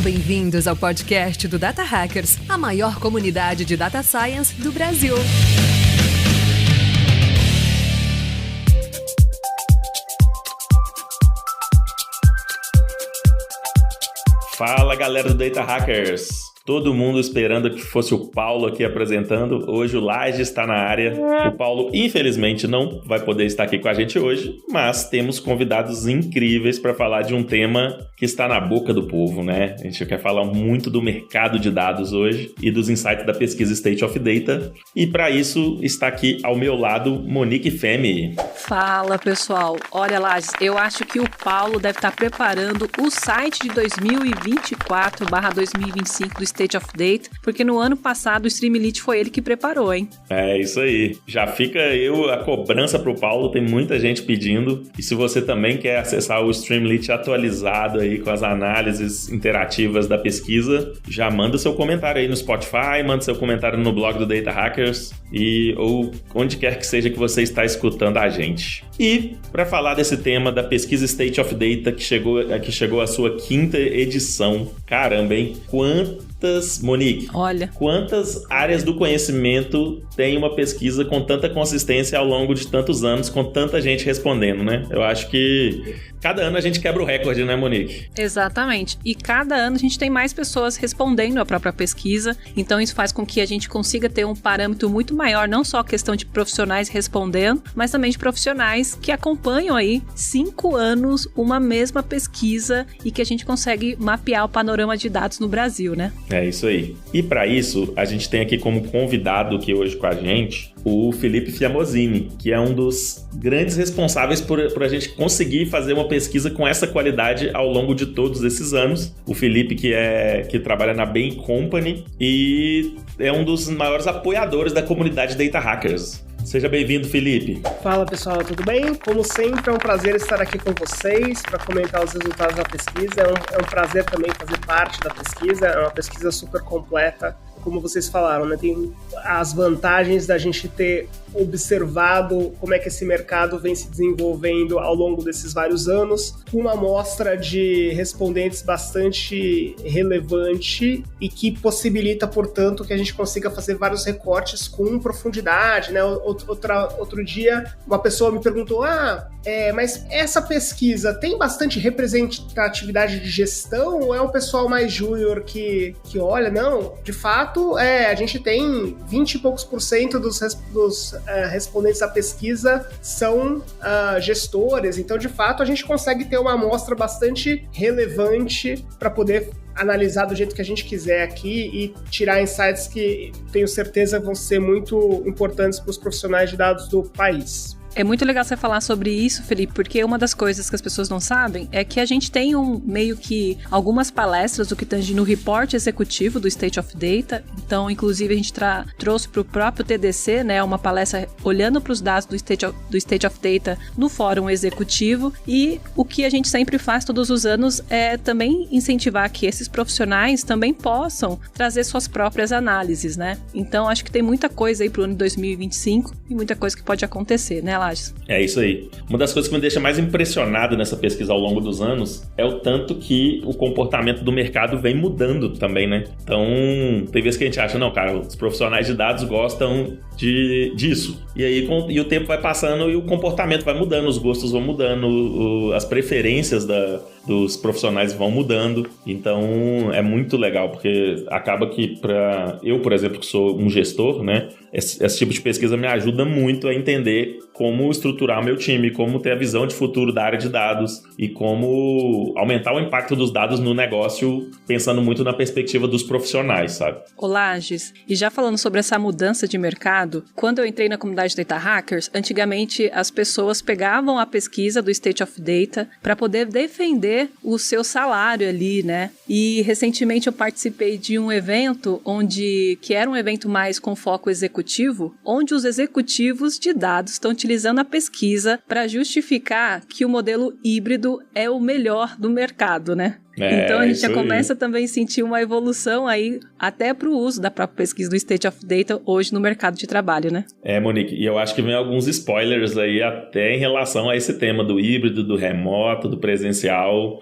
bem-vindos ao podcast do Data Hackers, a maior comunidade de Data Science do Brasil. Fala, galera do Data Hackers! Todo mundo esperando que fosse o Paulo aqui apresentando. Hoje o Laje está na área. O Paulo, infelizmente, não vai poder estar aqui com a gente hoje, mas temos convidados incríveis para falar de um tema que está na boca do povo, né? A gente quer falar muito do mercado de dados hoje e dos insights da pesquisa State of Data. E para isso está aqui ao meu lado Monique Femi. Fala, pessoal. Olha, Laje, eu acho que o Paulo deve estar preparando o site de 2024/2025 do State of Data, porque no ano passado o Streamlit foi ele que preparou, hein? É isso aí. Já fica a cobrança pro Paulo, tem muita gente pedindo. E se você também quer acessar o Streamlit atualizado aí com as análises interativas da pesquisa, já manda seu comentário aí no Spotify, manda seu comentário no blog do Data Hackers ou onde quer que seja que você está escutando a gente. E para falar desse tema da pesquisa State of Data que chegou à sua 5ª edição, caramba, hein? Monique, olha, quantas áreas do conhecimento tem uma pesquisa com tanta consistência ao longo de tantos anos, com tanta gente respondendo, né? Eu acho que cada ano a gente quebra o recorde, né, Monique? Exatamente. E cada ano a gente tem mais pessoas respondendo a própria pesquisa, então isso faz com que a gente consiga ter um parâmetro muito maior, não só a questão de profissionais respondendo, mas também de profissionais que acompanham aí 5 anos uma mesma pesquisa e que a gente consegue mapear o panorama de dados no Brasil, né? É isso aí. E para isso, a gente tem aqui como convidado aqui hoje com a gente o Felipe Fiamozini, que é um dos grandes responsáveis por a gente conseguir fazer uma pesquisa com essa qualidade ao longo de todos esses anos. O Felipe que trabalha na Bain Company e é um dos maiores apoiadores da comunidade Data Hackers. Seja bem-vindo, Felipe. Fala, pessoal, tudo bem? Como sempre, é um prazer estar aqui com vocês para comentar os resultados da pesquisa. É um prazer também fazer parte da pesquisa, é uma pesquisa super completa. Como vocês falaram, né? Tem as vantagens da gente ter observado como é que esse mercado vem se desenvolvendo ao longo desses vários anos, com uma amostra de respondentes bastante relevante e que possibilita, portanto, que a gente consiga fazer vários recortes com profundidade, né? Outro dia, uma pessoa me perguntou, mas essa pesquisa tem bastante representatividade de gestão ou é um pessoal mais júnior que olha? Não, de fato, a gente tem 20 e poucos % dos respondentes à pesquisa são gestores, então de fato a gente consegue ter uma amostra bastante relevante para poder analisar do jeito que a gente quiser aqui e tirar insights que tenho certeza vão ser muito importantes para os profissionais de dados do país. É muito legal você falar sobre isso, Felipe, porque uma das coisas que as pessoas não sabem é que a gente tem meio que algumas palestras do que tange no report executivo do State of Data. Então, inclusive, a gente trouxe para o próprio TDC, né, uma palestra olhando para os dados do State of Data no fórum executivo. E o que a gente sempre faz todos os anos é também incentivar que esses profissionais também possam trazer suas próprias análises, né? Então, acho que tem muita coisa aí para o ano de 2025 e muita coisa que pode acontecer, né, Lages? É isso aí. Uma das coisas que me deixa mais impressionado nessa pesquisa ao longo dos anos é o tanto que o comportamento do mercado vem mudando também, né? Então, tem vezes que a gente acha, não, cara, os profissionais de dados gostam disso. E aí o tempo vai passando e o comportamento vai mudando, os gostos vão mudando, as preferências dos profissionais vão mudando. Então, é muito legal, porque acaba que eu, por exemplo, que sou um gestor, né? Esse tipo de pesquisa me ajuda muito a entender como estruturar o meu time, como ter a visão de futuro da área de dados e como aumentar o impacto dos dados no negócio, pensando muito na perspectiva dos profissionais, sabe? Lages, e já falando sobre essa mudança de mercado, quando eu entrei na comunidade Data Hackers, antigamente as pessoas pegavam a pesquisa do State of Data para poder defender o seu salário ali, né? E recentemente eu participei de um evento que era um evento mais com foco executivo, onde os executivos de dados estão utilizando a pesquisa para justificar que o modelo híbrido é o melhor do mercado, né? Então a gente já começa também a sentir uma evolução aí até para o uso da própria pesquisa do State of Data hoje no mercado de trabalho, né? Monique, e eu acho que vem alguns spoilers aí até em relação a esse tema do híbrido, do remoto, do presencial.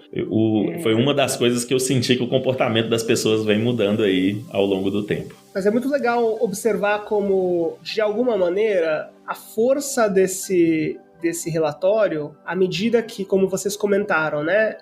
Foi uma das coisas que eu senti que o comportamento das pessoas vem mudando aí ao longo do tempo. Mas é muito legal observar como, de alguma maneira, a força desse relatório, à medida que, como vocês comentaram, né,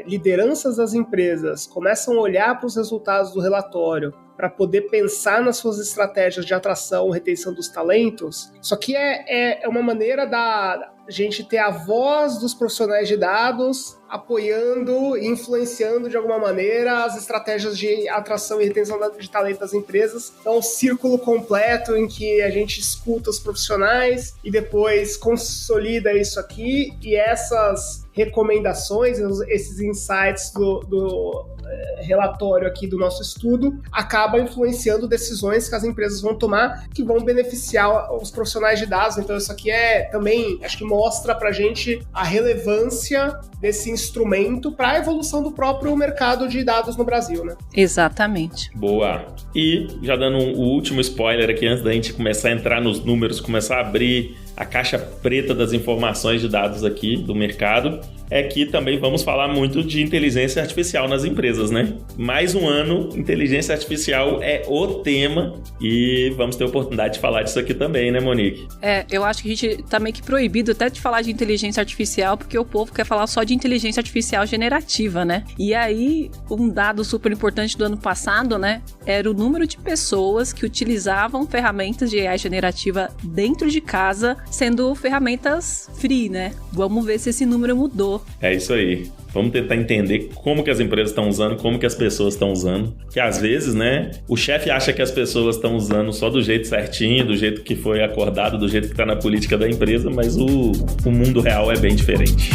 lideranças das empresas começam a olhar para os resultados do relatório para poder pensar nas suas estratégias de atração e retenção dos talentos. Isso aqui é uma maneira da gente ter a voz dos profissionais de dados apoiando e influenciando de alguma maneira as estratégias de atração e retenção de talento das empresas. Então, um círculo completo em que a gente escuta os profissionais e depois consolida isso aqui, e essas recomendações, esses insights do relatório aqui do nosso estudo acaba influenciando decisões que as empresas vão tomar, que vão beneficiar os profissionais de dados. Então isso aqui também, acho que mostra pra gente a relevância desse instrumento para a evolução do próprio mercado de dados no Brasil, né? Exatamente. Boa. E já dando o último spoiler aqui, antes da gente começar a entrar nos números, começar a abrir a caixa preta das informações de dados aqui do mercado, é que também vamos falar muito de inteligência artificial nas empresas, né? Mais um ano, inteligência artificial é o tema e vamos ter a oportunidade de falar disso aqui também, né, Monique? Eu acho que a gente tá meio que proibido até de falar de inteligência artificial, porque o povo quer falar só de inteligência artificial generativa, né? E aí, um dado super importante do ano passado, né, era o número de pessoas que utilizavam ferramentas de AI generativa dentro de casa, sendo ferramentas free, né? Vamos ver se esse número mudou. É isso aí. Vamos tentar entender como que as empresas estão usando, como que as pessoas estão usando. Porque às vezes, né, o chefe acha que as pessoas estão usando só do jeito certinho, do jeito que foi acordado, do jeito que está na política da empresa, mas o mundo real é bem diferente.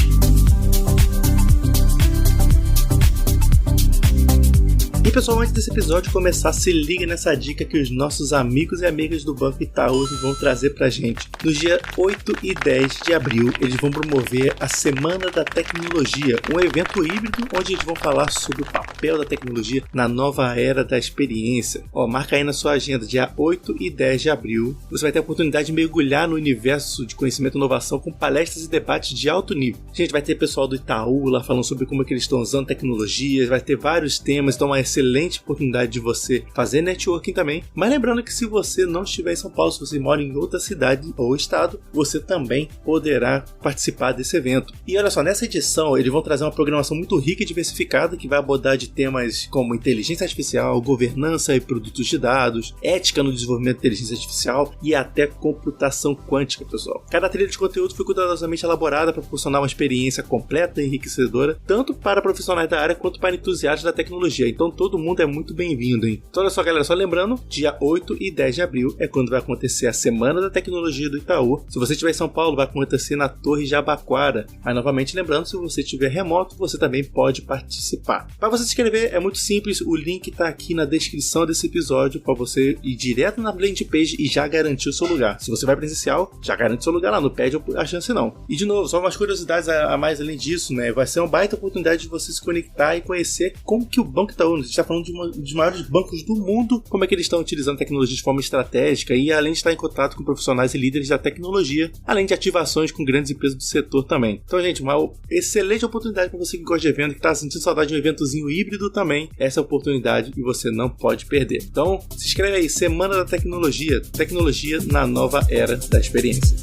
E pessoal, antes desse episódio começar, se liga nessa dica que os nossos amigos e amigas do Banco Itaú vão trazer pra gente. No dia 8 e 10 de abril, eles vão promover a Semana da Tecnologia, um evento híbrido onde eles vão falar sobre o papel da tecnologia na nova era da experiência. Marca aí na sua agenda, dia 8 e 10 de abril, você vai ter a oportunidade de mergulhar no universo de conhecimento e inovação com palestras e debates de alto nível. A gente vai ter pessoal do Itaú lá falando sobre como é que eles estão usando tecnologias, vai ter vários temas, então uma excelente oportunidade de você fazer networking também. Mas lembrando que se você não estiver em São Paulo, se você mora em outra cidade ou estado, você também poderá participar desse evento. E olha só, nessa edição eles vão trazer uma programação muito rica e diversificada que vai abordar de temas como inteligência artificial, governança e produtos de dados, ética no desenvolvimento de inteligência artificial e até computação quântica, pessoal. Cada trilha de conteúdo foi cuidadosamente elaborada para proporcionar uma experiência completa e enriquecedora, tanto para profissionais da área quanto para entusiastas da tecnologia. Então todo mundo é muito bem-vindo, hein? Então olha só, galera, só lembrando, dia 8 e 10 de abril é quando vai acontecer a Semana da Tecnologia do Itaú. Se você estiver em São Paulo, vai acontecer na Torre Jabaquara. Aí novamente lembrando, se você estiver remoto, você também pode participar. Para você se inscrever é muito simples, o link está aqui na descrição desse episódio para você ir direto na landing page e já garantir o seu lugar. Se você vai presencial, já garante seu lugar lá, não perde a chance não. E de novo, só umas curiosidades a mais além disso, né? Vai ser uma baita oportunidade de você se conectar e conhecer como que o Banco Itaú, a gente está falando de um dos maiores bancos do mundo, como é que eles estão utilizando tecnologia de forma estratégica e além de estar em contato com profissionais e líderes da tecnologia, além de ativações com grandes empresas do setor também. Então, gente, uma excelente oportunidade para você que gosta de evento, que está sentindo saudade de um eventozinho híbrido também, essa oportunidade e você não pode perder. Então, se inscreve aí, Semana da Tecnologia, tecnologia na nova era da experiência.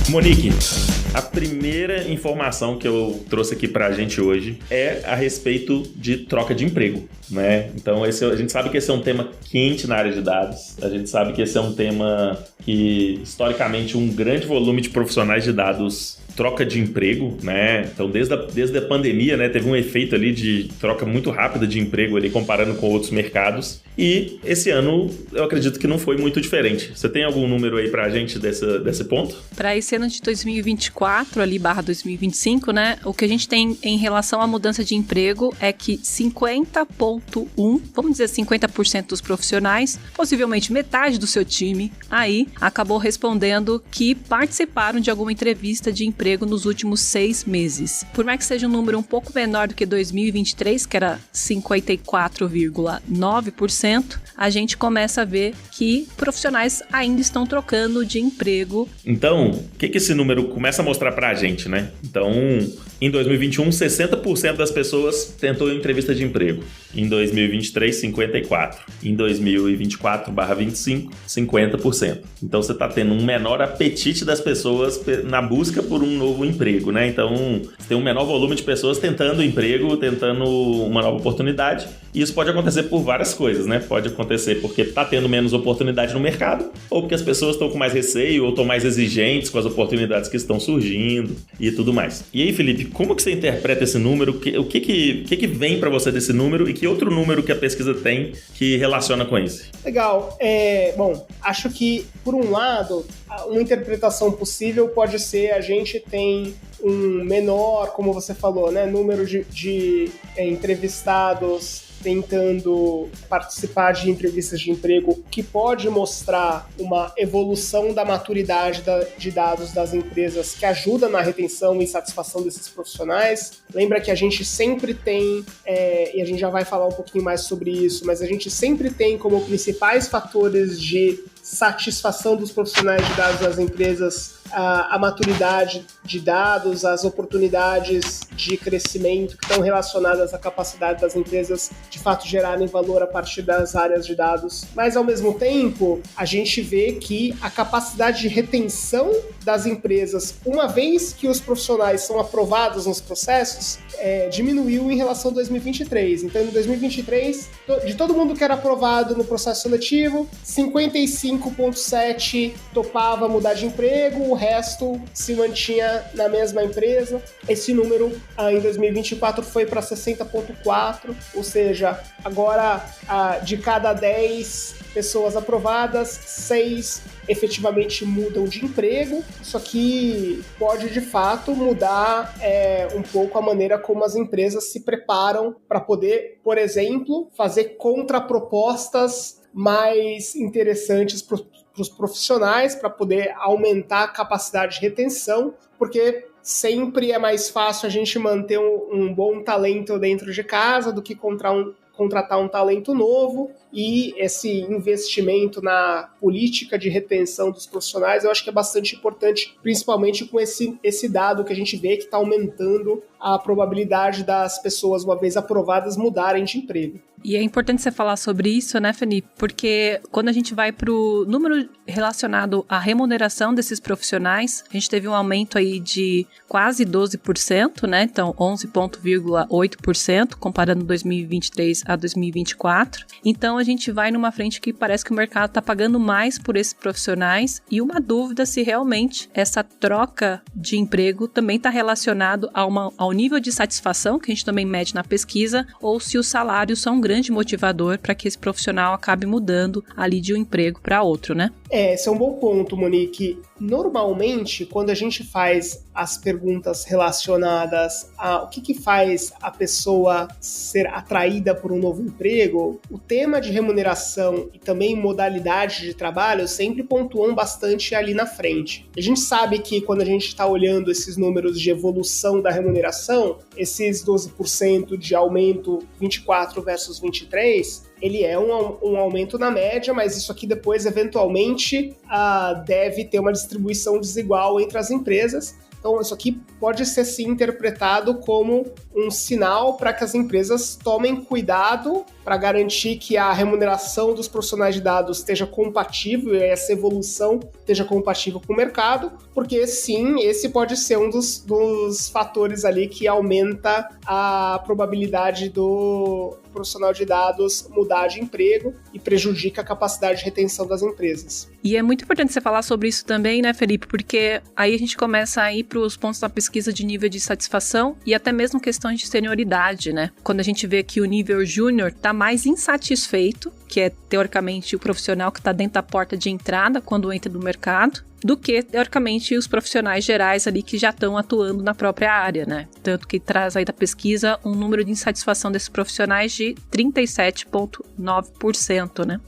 Monique, a primeira informação que eu trouxe aqui pra gente hoje é a respeito de troca de emprego, né? Então, a gente sabe que esse é um tema quente na área de dados, a gente sabe que esse é um tema que, historicamente, um grande volume de profissionais de dados troca de emprego, né? Então, desde a pandemia, né, teve um efeito ali de troca muito rápida de emprego ali, comparando com outros mercados. E esse ano, eu acredito que não foi muito diferente. Você tem algum número aí pra gente desse ponto? Para esse ano de 2024, ali, /2025, né, o que a gente tem em relação à mudança de emprego é que 50,1%, vamos dizer 50% dos profissionais, possivelmente metade do seu time, aí acabou respondendo que participaram de alguma entrevista de emprego nos últimos 6 meses. Por mais que seja um número um pouco menor do que 2023, que era 54,9%, a gente começa a ver que profissionais ainda estão trocando de emprego. Então, o que esse número começa a mostrar pra gente, né? Então, em 2021, 60% das pessoas tentou entrevista de emprego. Em 2023, 54%. Em 2024/25, 50%. Então, você está tendo um menor apetite das pessoas na busca por um novo emprego, né? Então, você tem um menor volume de pessoas tentando emprego, tentando uma nova oportunidade. E isso pode acontecer por várias coisas, né? Pode acontecer porque está tendo menos oportunidade no mercado, ou porque as pessoas estão com mais receio, ou estão mais exigentes com as oportunidades que estão surgindo e tudo mais. E aí, Felipe, como que você interpreta esse número? O que vem para você desse número e que outro número que a pesquisa tem que relaciona com esse? Legal. Bom, acho que, por um lado, uma interpretação possível pode ser a gente tem um menor, como você falou, né, número de entrevistados tentando participar de entrevistas de emprego, que pode mostrar uma evolução da maturidade de dados das empresas que ajuda na retenção e satisfação desses profissionais. Lembra que a gente sempre tem, e a gente já vai falar um pouquinho mais sobre isso, mas a gente sempre tem como principais fatores de satisfação dos profissionais de dados das empresas a maturidade de dados, as oportunidades de crescimento que estão relacionadas à capacidade das empresas de fato gerarem valor a partir das áreas de dados. Mas, ao mesmo tempo, a gente vê que a capacidade de retenção das empresas, uma vez que os profissionais são aprovados nos processos, diminuiu em relação a 2023. Então, em 2023, de todo mundo que era aprovado no processo seletivo, 55,7% topava mudar de emprego, o resto se mantinha na mesma empresa. Esse número, em 2024, foi para 60,4%, ou seja, agora de cada 10 pessoas aprovadas, 6 efetivamente mudam de emprego. Isso aqui pode, de fato, mudar um pouco a maneira como as empresas se preparam para poder, por exemplo, fazer contrapropostas mais interessantes para os profissionais, para poder aumentar a capacidade de retenção, porque sempre é mais fácil a gente manter um bom talento dentro de casa do que contratar um talento novo. E esse investimento na política de retenção dos profissionais, eu acho que é bastante importante, principalmente com esse dado que a gente vê que está aumentando a probabilidade das pessoas, uma vez aprovadas, mudarem de emprego. E é importante você falar sobre isso, né, Felipe? Porque quando a gente vai para o número relacionado à remuneração desses profissionais, a gente teve um aumento aí de quase 12%, né? Então, 11,8%, comparando 2023 a 2024. Então, a gente vai numa frente que parece que o mercado está pagando mais por esses profissionais, e uma dúvida se realmente essa troca de emprego também está relacionado ao nível de satisfação, que a gente também mede na pesquisa, ou se os salários são um grande motivador para que esse profissional acabe mudando ali de um emprego para outro, né? Esse é um bom ponto, Monique. Normalmente, quando a gente faz as perguntas relacionadas a o que faz a pessoa ser atraída por um novo emprego, o tema de remuneração e também modalidade de trabalho sempre pontuam bastante ali na frente. A gente sabe que quando a gente está olhando esses números de evolução da remuneração, esses 12% de aumento 24 versus 23, ele é um aumento na média, mas isso aqui depois, eventualmente, deve ter uma distribuição desigual entre as empresas. Então, isso aqui pode ser, sim, interpretado como um sinal para que as empresas tomem cuidado para garantir que a remuneração dos profissionais de dados esteja compatível e essa evolução esteja compatível com o mercado, porque, sim, esse pode ser um dos fatores ali que aumenta a probabilidade o profissional de dados mudar de emprego e prejudica a capacidade de retenção das empresas. E é muito importante você falar sobre isso também, né, Felipe? Porque aí a gente começa a ir para os pontos da pesquisa de nível de satisfação e até mesmo questões de senioridade, né? Quando a gente vê que o nível júnior está mais insatisfeito, que é teoricamente o profissional que está dentro da porta de entrada quando entra no mercado, do que, teoricamente, os profissionais gerais ali que já estão atuando na própria área, né? Tanto que traz aí da pesquisa um número de insatisfação desses profissionais de 37,9%, né?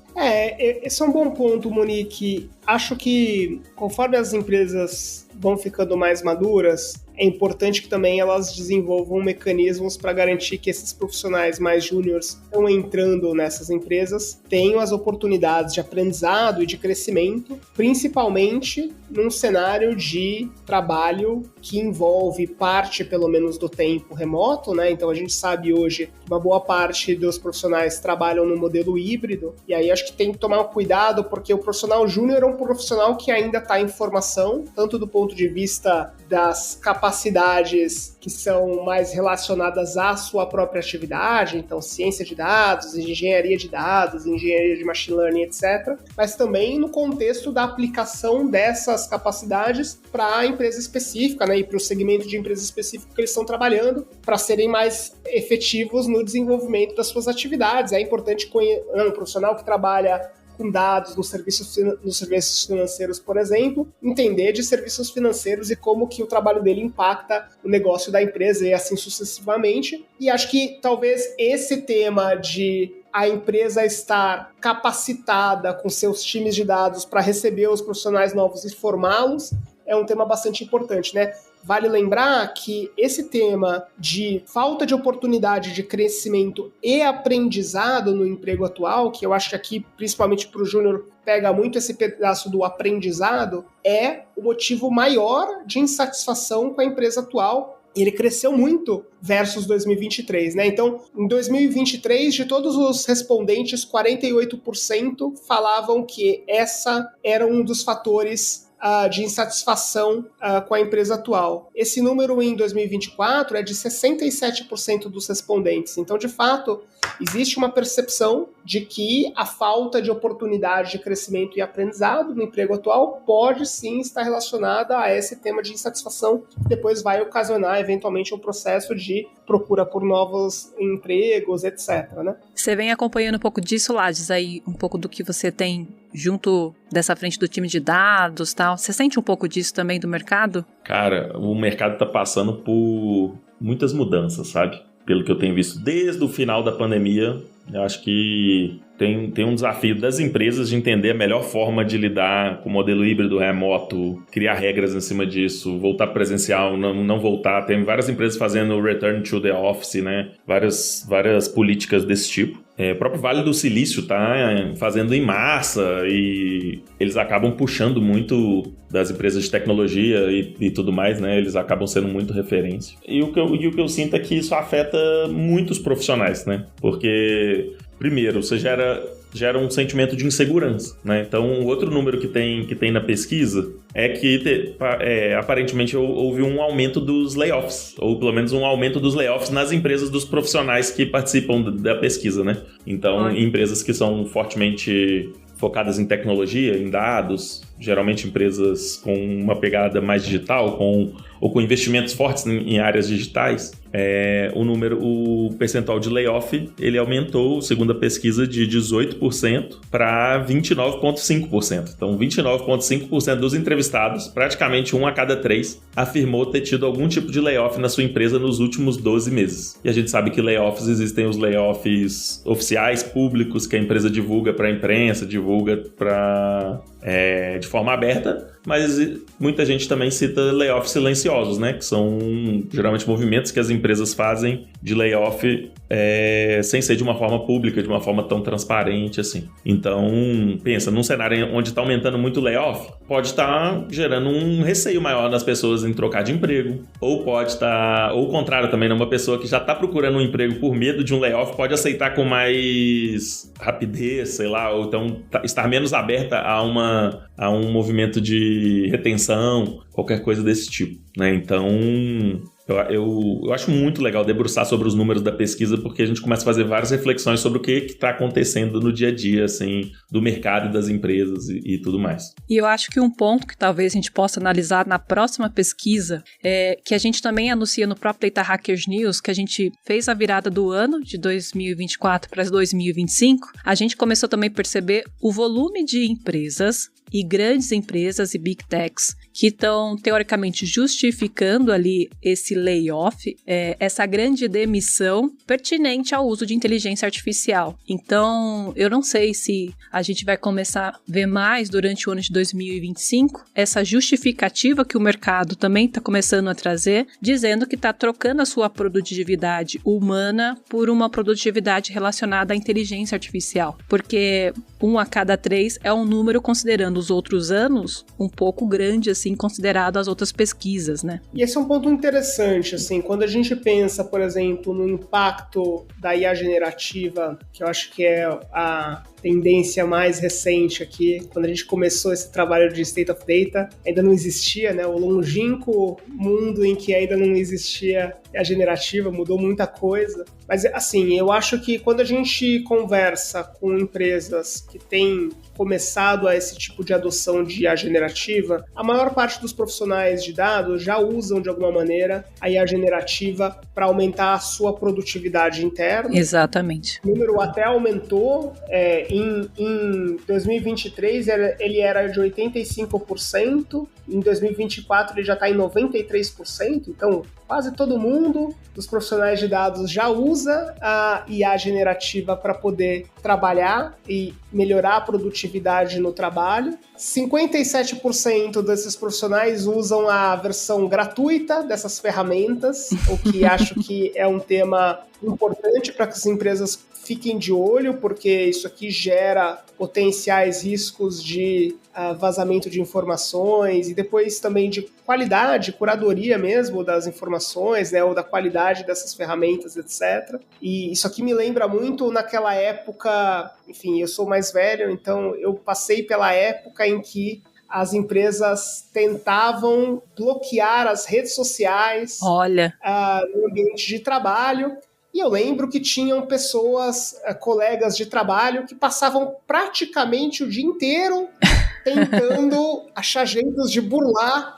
Esse é um bom ponto, Monique. Acho que conforme as empresas vão ficando mais maduras, é importante que também elas desenvolvam mecanismos para garantir que esses profissionais mais júniores estão entrando nessas empresas tenham as oportunidades de aprendizado e de crescimento, principalmente num cenário de trabalho que envolve parte, pelo menos, do tempo remoto, né? Então a gente sabe hoje que uma boa parte dos profissionais trabalham no modelo híbrido, e aí acho que tem que tomar cuidado, porque o profissional júnior é um profissional que ainda está em formação, tanto do ponto de vista das capacidades que são mais relacionadas à sua própria atividade, então ciência de dados, engenharia de dados, engenharia de machine learning, etc., mas também no contexto da aplicação dessas capacidades para a empresa específica, né, e para o segmento de empresa específica que eles estão trabalhando, para serem mais efetivos no desenvolvimento das suas atividades. É importante um profissional que trabalha com dados nos serviços financeiros, por exemplo, entender de serviços financeiros e como que o trabalho dele impacta o negócio da empresa e assim sucessivamente. E acho que talvez esse tema de a empresa estar capacitada com seus times de dados para receber os profissionais novos e formá-los é um tema bastante importante, né? Vale lembrar que esse tema de falta de oportunidade de crescimento e aprendizado no emprego atual, que eu acho que aqui, principalmente para o júnior, pega muito esse pedaço do aprendizado, é o motivo maior de insatisfação com a empresa atual. Ele cresceu muito versus 2023, né? Então, em 2023, de todos os respondentes, 48% falavam que essa era um dos fatores de insatisfação com a empresa atual. Esse número em 2024 é de 67% dos respondentes. Então, de fato, existe uma percepção de que a falta de oportunidade de crescimento e aprendizado no emprego atual pode sim estar relacionada a esse tema de insatisfação, que depois vai ocasionar eventualmente um processo de procura por novos empregos, etc., né? Você vem acompanhando um pouco disso, Lages, aí um pouco do que você tem junto dessa frente do time de dados e tal. Você sente um pouco disso também do mercado? Cara, o mercado tá passando por muitas mudanças, sabe? Pelo que eu tenho visto desde o final da pandemia, eu acho que tem um desafio das empresas de entender a melhor forma de lidar com o modelo híbrido remoto, criar regras em cima disso, voltar presencial, não voltar. Tem várias empresas fazendo return to the office, né? Várias políticas desse tipo. O próprio Vale do Silício tá fazendo em massa e eles acabam puxando muito das empresas de tecnologia e tudo mais, né? Eles acabam sendo muito referência. E o que eu sinto é que isso afeta muitos profissionais, né? Porque, primeiro, você gera um sentimento de insegurança, né? Então, outro número que tem na pesquisa é que aparentemente houve um aumento dos layoffs, ou pelo menos um aumento dos layoffs nas empresas dos profissionais que participam da pesquisa, né? Então, empresas que são fortemente focadas em tecnologia, em dados, geralmente empresas com uma pegada mais digital, ou com investimentos fortes em áreas digitais, o percentual de layoff ele aumentou, segundo a pesquisa, de 18% para 29,5%. Então, 29,5% dos entrevistados, praticamente 1 a cada 3, afirmou ter tido algum tipo de layoff na sua empresa nos últimos 12 meses. E a gente sabe que layoffs, existem os layoffs oficiais, públicos, que a empresa divulga para a imprensa, divulga de forma aberta, mas muita gente também cita layoffs silenciosos, né? Que são geralmente movimentos que as empresas fazem de layoff sem ser de uma forma pública, de uma forma tão transparente assim. Então, pensa, num cenário onde está aumentando muito o layoff, pode estar gerando um receio maior nas pessoas em trocar de emprego, ou pode estar, ou o contrário também, né? Uma pessoa que já está procurando um emprego por medo de um layoff pode aceitar com mais rapidez, sei lá, ou então estar menos aberta a um movimento de retenção, qualquer coisa desse tipo, né? Então, Eu acho muito legal debruçar sobre os números da pesquisa, porque a gente começa a fazer várias reflexões sobre o que está acontecendo no dia a dia, assim, do mercado e das empresas e tudo mais. E eu acho que um ponto que talvez a gente possa analisar na próxima pesquisa é que a gente também anuncia no próprio Data Hackers News, que a gente fez a virada do ano de 2024 para 2025, a gente começou também a perceber o volume de empresas e grandes empresas e big techs que estão, teoricamente, justificando ali esse layoff, essa grande demissão pertinente ao uso de inteligência artificial. Então, eu não sei se a gente vai começar a ver mais durante o ano de 2025 essa justificativa que o mercado também está começando a trazer, dizendo que está trocando a sua produtividade humana por uma produtividade relacionada à inteligência artificial. Porque 1 a cada 3 é um número, considerando os outros anos, um pouco grande, assim, considerado as outras pesquisas, né? E esse é um ponto interessante, assim, quando a gente pensa, por exemplo, no impacto da IA generativa, que eu acho que é a tendência mais recente aqui, quando a gente começou esse trabalho de State of Data, ainda não existia, né, o longínquo mundo em que ainda não existia a generativa, mudou muita coisa, mas assim, eu acho que quando a gente conversa com empresas que têm começado a esse tipo de adoção de IA generativa, a maior parte dos profissionais de dados já usam de alguma maneira a IA generativa para aumentar a sua produtividade interna. Exatamente. O número até aumentou, em 2023 ele era de 85%, em 2024 ele já está em 93%, então quase todo mundo dos profissionais de dados já usa a IA generativa para poder trabalhar e melhorar a produtividade no trabalho. 57% desses profissionais usam a versão gratuita dessas ferramentas, o que acho que é um tema importante para que as empresas fiquem de olho, porque isso aqui gera potenciais riscos de vazamento de informações e depois também de qualidade, curadoria mesmo das informações, né, ou da qualidade dessas ferramentas, etc. E isso aqui me lembra muito naquela época, enfim, eu sou mais velho, então eu passei pela época em que as empresas tentavam bloquear as redes sociais no ambiente de trabalho. E eu lembro que tinham pessoas, colegas de trabalho, que passavam praticamente o dia inteiro tentando achar jeitos de burlar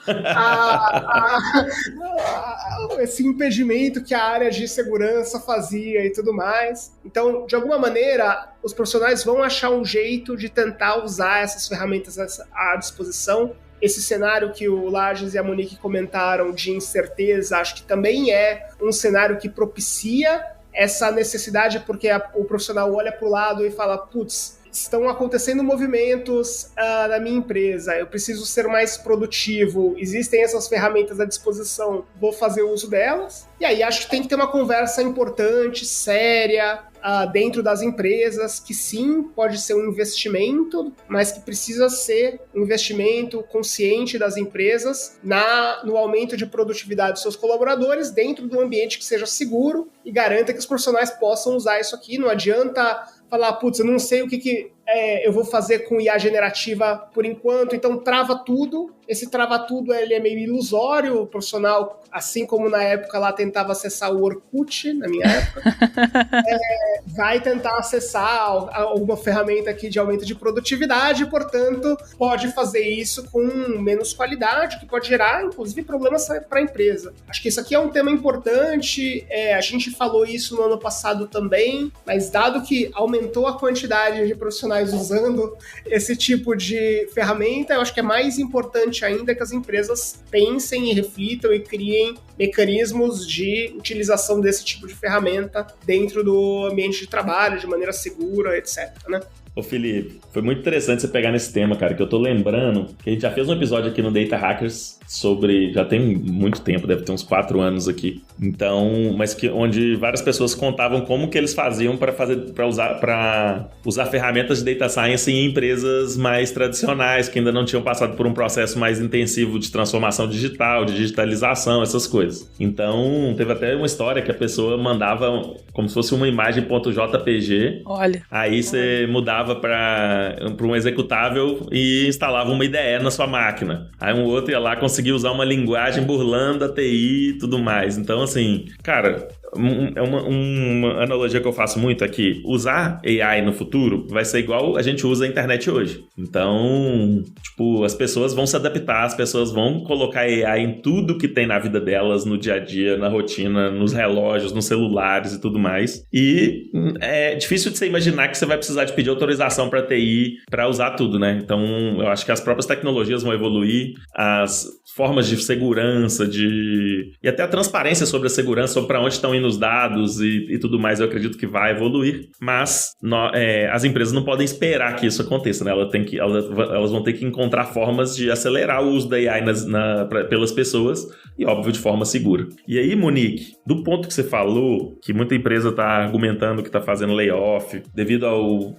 esse impedimento que a área de segurança fazia e tudo mais. Então, de alguma maneira, os profissionais vão achar um jeito de tentar usar essas ferramentas à disposição. Esse cenário que o Lages e a Monique comentaram de incerteza, acho que também é um cenário que propicia essa necessidade, porque o profissional olha para o lado e fala, putz, estão acontecendo movimentos na minha empresa, eu preciso ser mais produtivo, existem essas ferramentas à disposição, vou fazer uso delas. E aí acho que tem que ter uma conversa importante, séria, dentro das empresas, que sim, pode ser um investimento, mas que precisa ser um investimento consciente das empresas no aumento de produtividade dos seus colaboradores dentro de um ambiente que seja seguro e garanta que os profissionais possam usar isso aqui. Não adianta falar, putz, eu não sei o que eu vou fazer com IA generativa por enquanto, então trava tudo. Esse trava tudo ele é meio ilusório, o profissional, assim como na época lá tentava acessar o Orkut, na minha época, vai tentar acessar alguma ferramenta aqui de aumento de produtividade, portanto, pode fazer isso com menos qualidade, que pode gerar, inclusive, problemas para a empresa. Acho que isso aqui é um tema importante, a gente falou isso no ano passado também, mas dado que aumentou a quantidade de profissionais usando esse tipo de ferramenta, eu acho que é mais importante ainda que as empresas pensem e reflitam e criem mecanismos de utilização desse tipo de ferramenta dentro do ambiente de trabalho, de maneira segura, etc., né? Ô Felipe, foi muito interessante você pegar nesse tema, cara, que eu tô lembrando que a gente já fez um episódio aqui no Data Hackers sobre, já tem muito tempo, deve ter uns 4 anos aqui, então, mas onde várias pessoas contavam como que eles faziam para usar ferramentas de Data Science em empresas mais tradicionais, que ainda não tinham passado por um processo mais intensivo de transformação digital, de digitalização, essas coisas. Então, teve até uma história que a pessoa mandava como se fosse uma imagem .jpg, olha, aí você mudava falava para um executável e instalava uma IDE na sua máquina. Aí um outro ia lá conseguir usar uma linguagem burlando a TI e tudo mais. Então, assim, cara, é uma analogia que eu faço muito aqui. Usar AI no futuro vai ser igual a gente usa a internet hoje. Então, tipo, as pessoas vão se adaptar, as pessoas vão colocar AI em tudo que tem na vida delas, no dia a dia, na rotina, nos relógios, nos celulares e tudo mais. E é difícil de você imaginar que você vai precisar de pedir autorização para TI para usar tudo, né? Então, eu acho que as próprias tecnologias vão evoluir, as formas de segurança, e até a transparência sobre a segurança, sobre para onde estão indo os dados e tudo mais, eu acredito que vai evoluir. Mas as empresas não podem esperar que isso aconteça, né? Elas vão ter que encontrar formas de acelerar o uso da AI pelas pessoas e, óbvio, de forma segura. E aí, Monique, do ponto que você falou, que muita empresa está argumentando que está fazendo layoff devido ao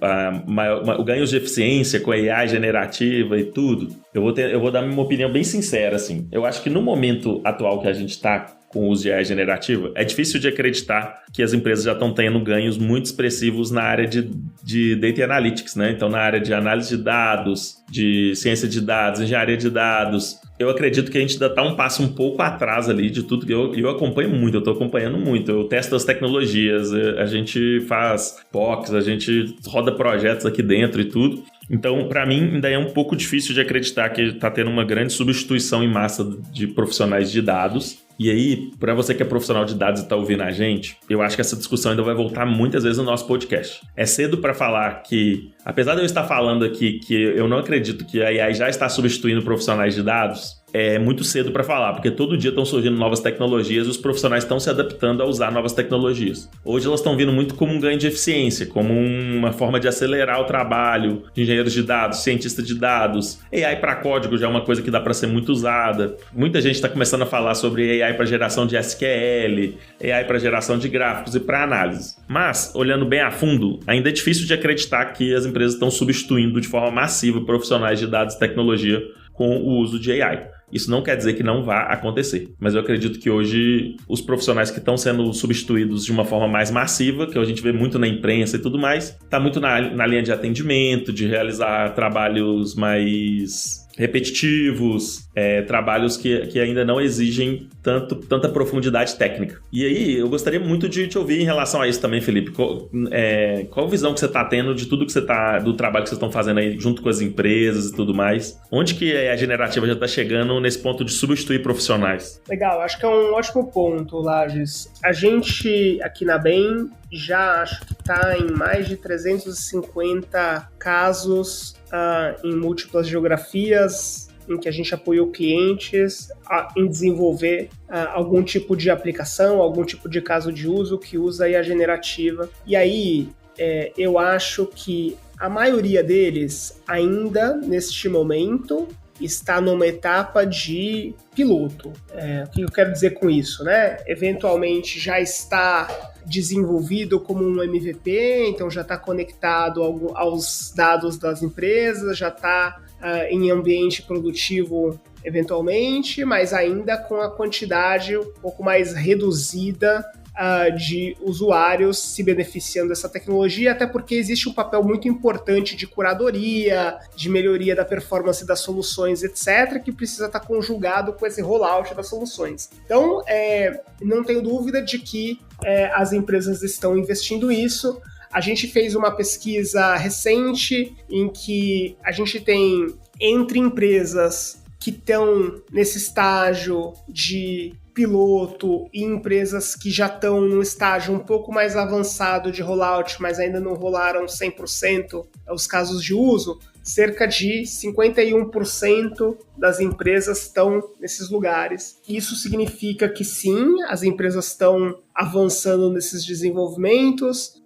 ganhos de eficiência com a AI generativa e tudo, eu vou dar uma opinião bem sincera, assim. Eu acho que no momento atual que a gente está com o uso de AI generativa, é difícil de acreditar que as empresas já estão tendo ganhos muito expressivos na área de Data Analytics, né? Então, na área de análise de dados, de ciência de dados, engenharia de dados. Eu acredito que a gente ainda está um passo um pouco atrás ali de tudo. Eu acompanho muito, eu estou acompanhando muito. Eu testo as tecnologias, a gente faz POCs, a gente roda projetos aqui dentro e tudo. Então, para mim, ainda é um pouco difícil de acreditar que está tendo uma grande substituição em massa de profissionais de dados. E aí, para você que é profissional de dados e está ouvindo a gente, eu acho que essa discussão ainda vai voltar muitas vezes no nosso podcast. É cedo para falar que, apesar de eu estar falando aqui que eu não acredito que a AI já está substituindo profissionais de dados, é muito cedo para falar, porque todo dia estão surgindo novas tecnologias e os profissionais estão se adaptando a usar novas tecnologias. Hoje elas estão vindo muito como um ganho de eficiência, como uma forma de acelerar o trabalho de engenheiros de dados, cientistas de dados. AI para código já é uma coisa que dá para ser muito usada. Muita gente está começando a falar sobre AI para geração de SQL, AI para geração de gráficos e para análise. Mas, olhando bem a fundo, ainda é difícil de acreditar que as empresas estão substituindo de forma massiva profissionais de dados e tecnologia com o uso de AI. Isso não quer dizer que não vá acontecer, mas eu acredito que hoje os profissionais que estão sendo substituídos de uma forma mais massiva, que a gente vê muito na imprensa e tudo mais, está muito na linha de atendimento, de realizar trabalhos mais repetitivos, trabalhos que ainda não exigem tanta profundidade técnica. E aí, eu gostaria muito de te ouvir em relação a isso também, Felipe. Qual visão que você está tendo de tudo que do trabalho que vocês estão fazendo aí junto com as empresas e tudo mais? Onde que a generativa já está chegando nesse ponto de substituir profissionais? Legal, acho que é um ótimo ponto, Lages. A gente, aqui na BEM, já acho que está em mais de 350 casos em múltiplas geografias, em que a gente apoiou clientes em desenvolver algum tipo de aplicação, algum tipo de caso de uso que usa a IA generativa. E aí, eu acho que a maioria deles, ainda neste momento, está numa etapa de piloto. O que eu quero dizer com isso, né? Eventualmente já está desenvolvido como um MVP, então já está conectado aos dados das empresas, já está em ambiente produtivo eventualmente, mas ainda com a quantidade um pouco mais reduzida de usuários se beneficiando dessa tecnologia, até porque existe um papel muito importante de curadoria, de melhoria da performance das soluções, etc., que precisa estar conjugado com esse rollout das soluções. Então, não tenho dúvida de que as empresas estão investindo nisso. A gente fez uma pesquisa recente em que a gente tem, entre empresas que estão nesse estágio de piloto e empresas que já estão num estágio um pouco mais avançado de rollout, mas ainda não rolaram 100% os casos de uso, cerca de 51% das empresas estão nesses lugares. Isso significa que sim, as empresas estão avançando nesses desenvolvimentos.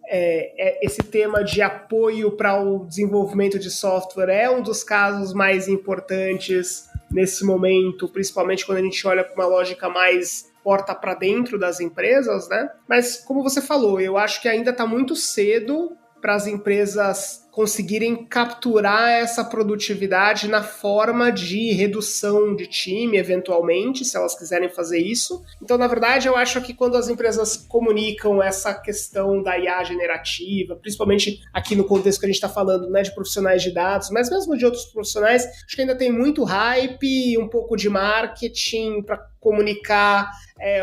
Esse tema de apoio para o desenvolvimento de software é um dos casos mais importantes nesse momento, principalmente quando a gente olha para uma lógica mais porta para dentro das empresas, né? Mas, como você falou, eu acho que ainda está muito cedo para as empresas conseguirem capturar essa produtividade na forma de redução de time, eventualmente, se elas quiserem fazer isso. Então, na verdade, eu acho que quando as empresas comunicam essa questão da IA generativa, principalmente aqui no contexto que a gente está falando, né, de profissionais de dados, mas mesmo de outros profissionais, acho que ainda tem muito hype, um pouco de marketing para comunicar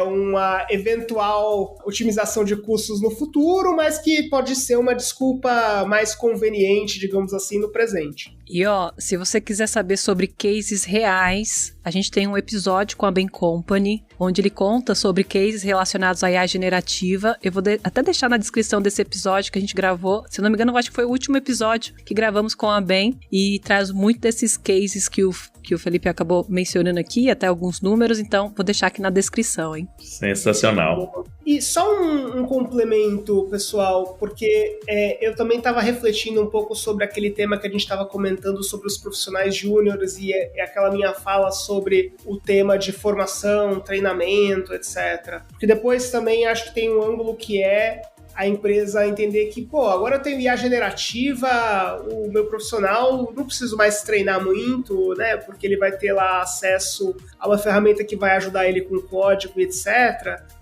uma eventual otimização de custos no futuro, mas que pode ser uma desculpa mais conveniente, digamos assim, no presente. E se você quiser saber sobre cases reais, a gente tem um episódio com a Bain Company, onde ele conta sobre cases relacionados à IA generativa. Eu vou até deixar na descrição desse episódio que a gente gravou. Se não me engano, eu acho que foi o último episódio que gravamos com a Bain, e traz muito desses cases que o Felipe acabou mencionando aqui, até alguns números, então vou deixar aqui na descrição, hein? Sensacional. E só um complemento, pessoal, porque eu também estava refletindo um pouco sobre aquele tema que a gente estava comentando sobre os profissionais júniores e aquela minha fala sobre o tema de formação, treinamento, etc. Porque depois também acho que tem um ângulo que é a empresa entender que, agora eu tenho IA generativa, o meu profissional não preciso mais treinar muito, né, porque ele vai ter lá acesso a uma ferramenta que vai ajudar ele com código e etc.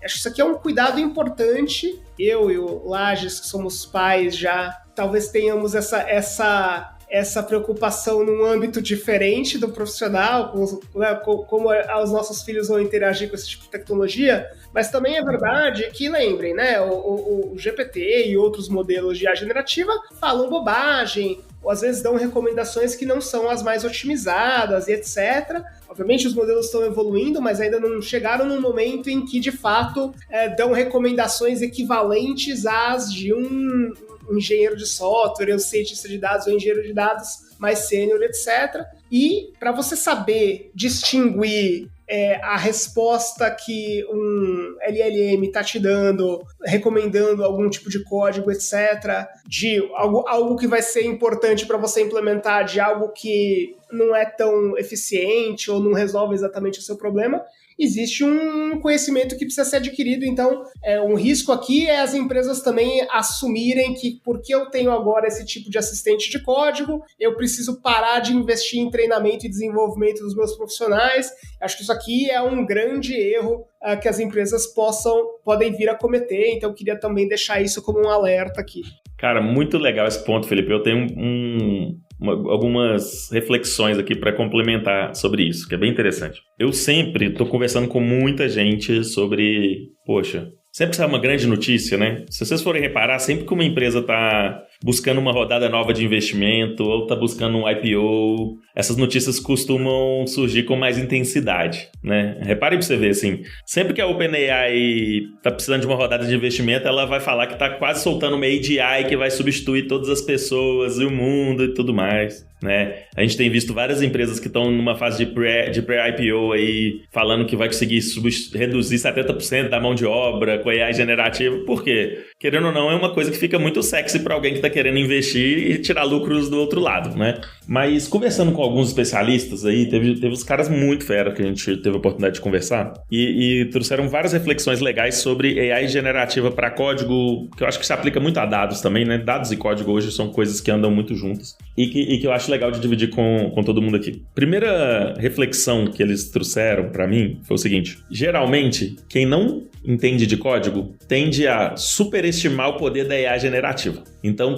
Acho que isso aqui é um cuidado importante. Eu e o Lages, que somos pais já, talvez tenhamos essa preocupação num âmbito diferente do profissional, como os nossos filhos vão interagir com esse tipo de tecnologia, mas também é verdade que, lembrem, né, o GPT e outros modelos de IA generativa falam bobagem, ou às vezes dão recomendações que não são as mais otimizadas e etc. Obviamente os modelos estão evoluindo, mas ainda não chegaram num momento em que, de fato, dão recomendações equivalentes às de um engenheiro de software, um cientista de dados ou engenheiro de dados mais sênior, etc. E para você saber distinguir a resposta que um LLM está te dando, recomendando algum tipo de código, etc., de algo que vai ser importante para você implementar, de algo que não é tão eficiente ou não resolve exatamente o seu problema, existe um conhecimento que precisa ser adquirido. Então, um risco aqui é as empresas também assumirem que, porque eu tenho agora esse tipo de assistente de código, eu preciso parar de investir em treinamento e desenvolvimento dos meus profissionais. Acho que isso aqui é um grande erro que as empresas podem vir a cometer. Então, eu queria também deixar isso como um alerta aqui. Cara, muito legal esse ponto, Felipe. Eu tenho algumas reflexões aqui para complementar sobre isso, que é bem interessante. Eu sempre estou conversando com muita gente sobre, sempre sai uma grande notícia, né? Se vocês forem reparar, sempre que uma empresa está buscando uma rodada nova de investimento ou está buscando um IPO, essas notícias costumam surgir com mais intensidade, né? Reparem para você ver, assim, sempre que a OpenAI está precisando de uma rodada de investimento, ela vai falar que está quase soltando uma AGI que vai substituir todas as pessoas e o mundo e tudo mais, né? A gente tem visto várias empresas que estão numa fase de pré-IPO aí, falando que vai conseguir reduzir 70% da mão de obra com AI generativa. Por quê? Querendo ou não, é uma coisa que fica muito sexy para alguém que está querendo investir e tirar lucros do outro lado, né? Mas conversando com alguns especialistas aí, teve uns caras muito fera que a gente teve a oportunidade de conversar e trouxeram várias reflexões legais sobre AI generativa para código, que eu acho que se aplica muito a dados também, né? Dados e código hoje são coisas que andam muito juntas e que eu acho legal de dividir com todo mundo aqui. Primeira reflexão que eles trouxeram para mim foi o seguinte: geralmente, quem não entende de código tende a superestimar o poder da AI generativa. Então,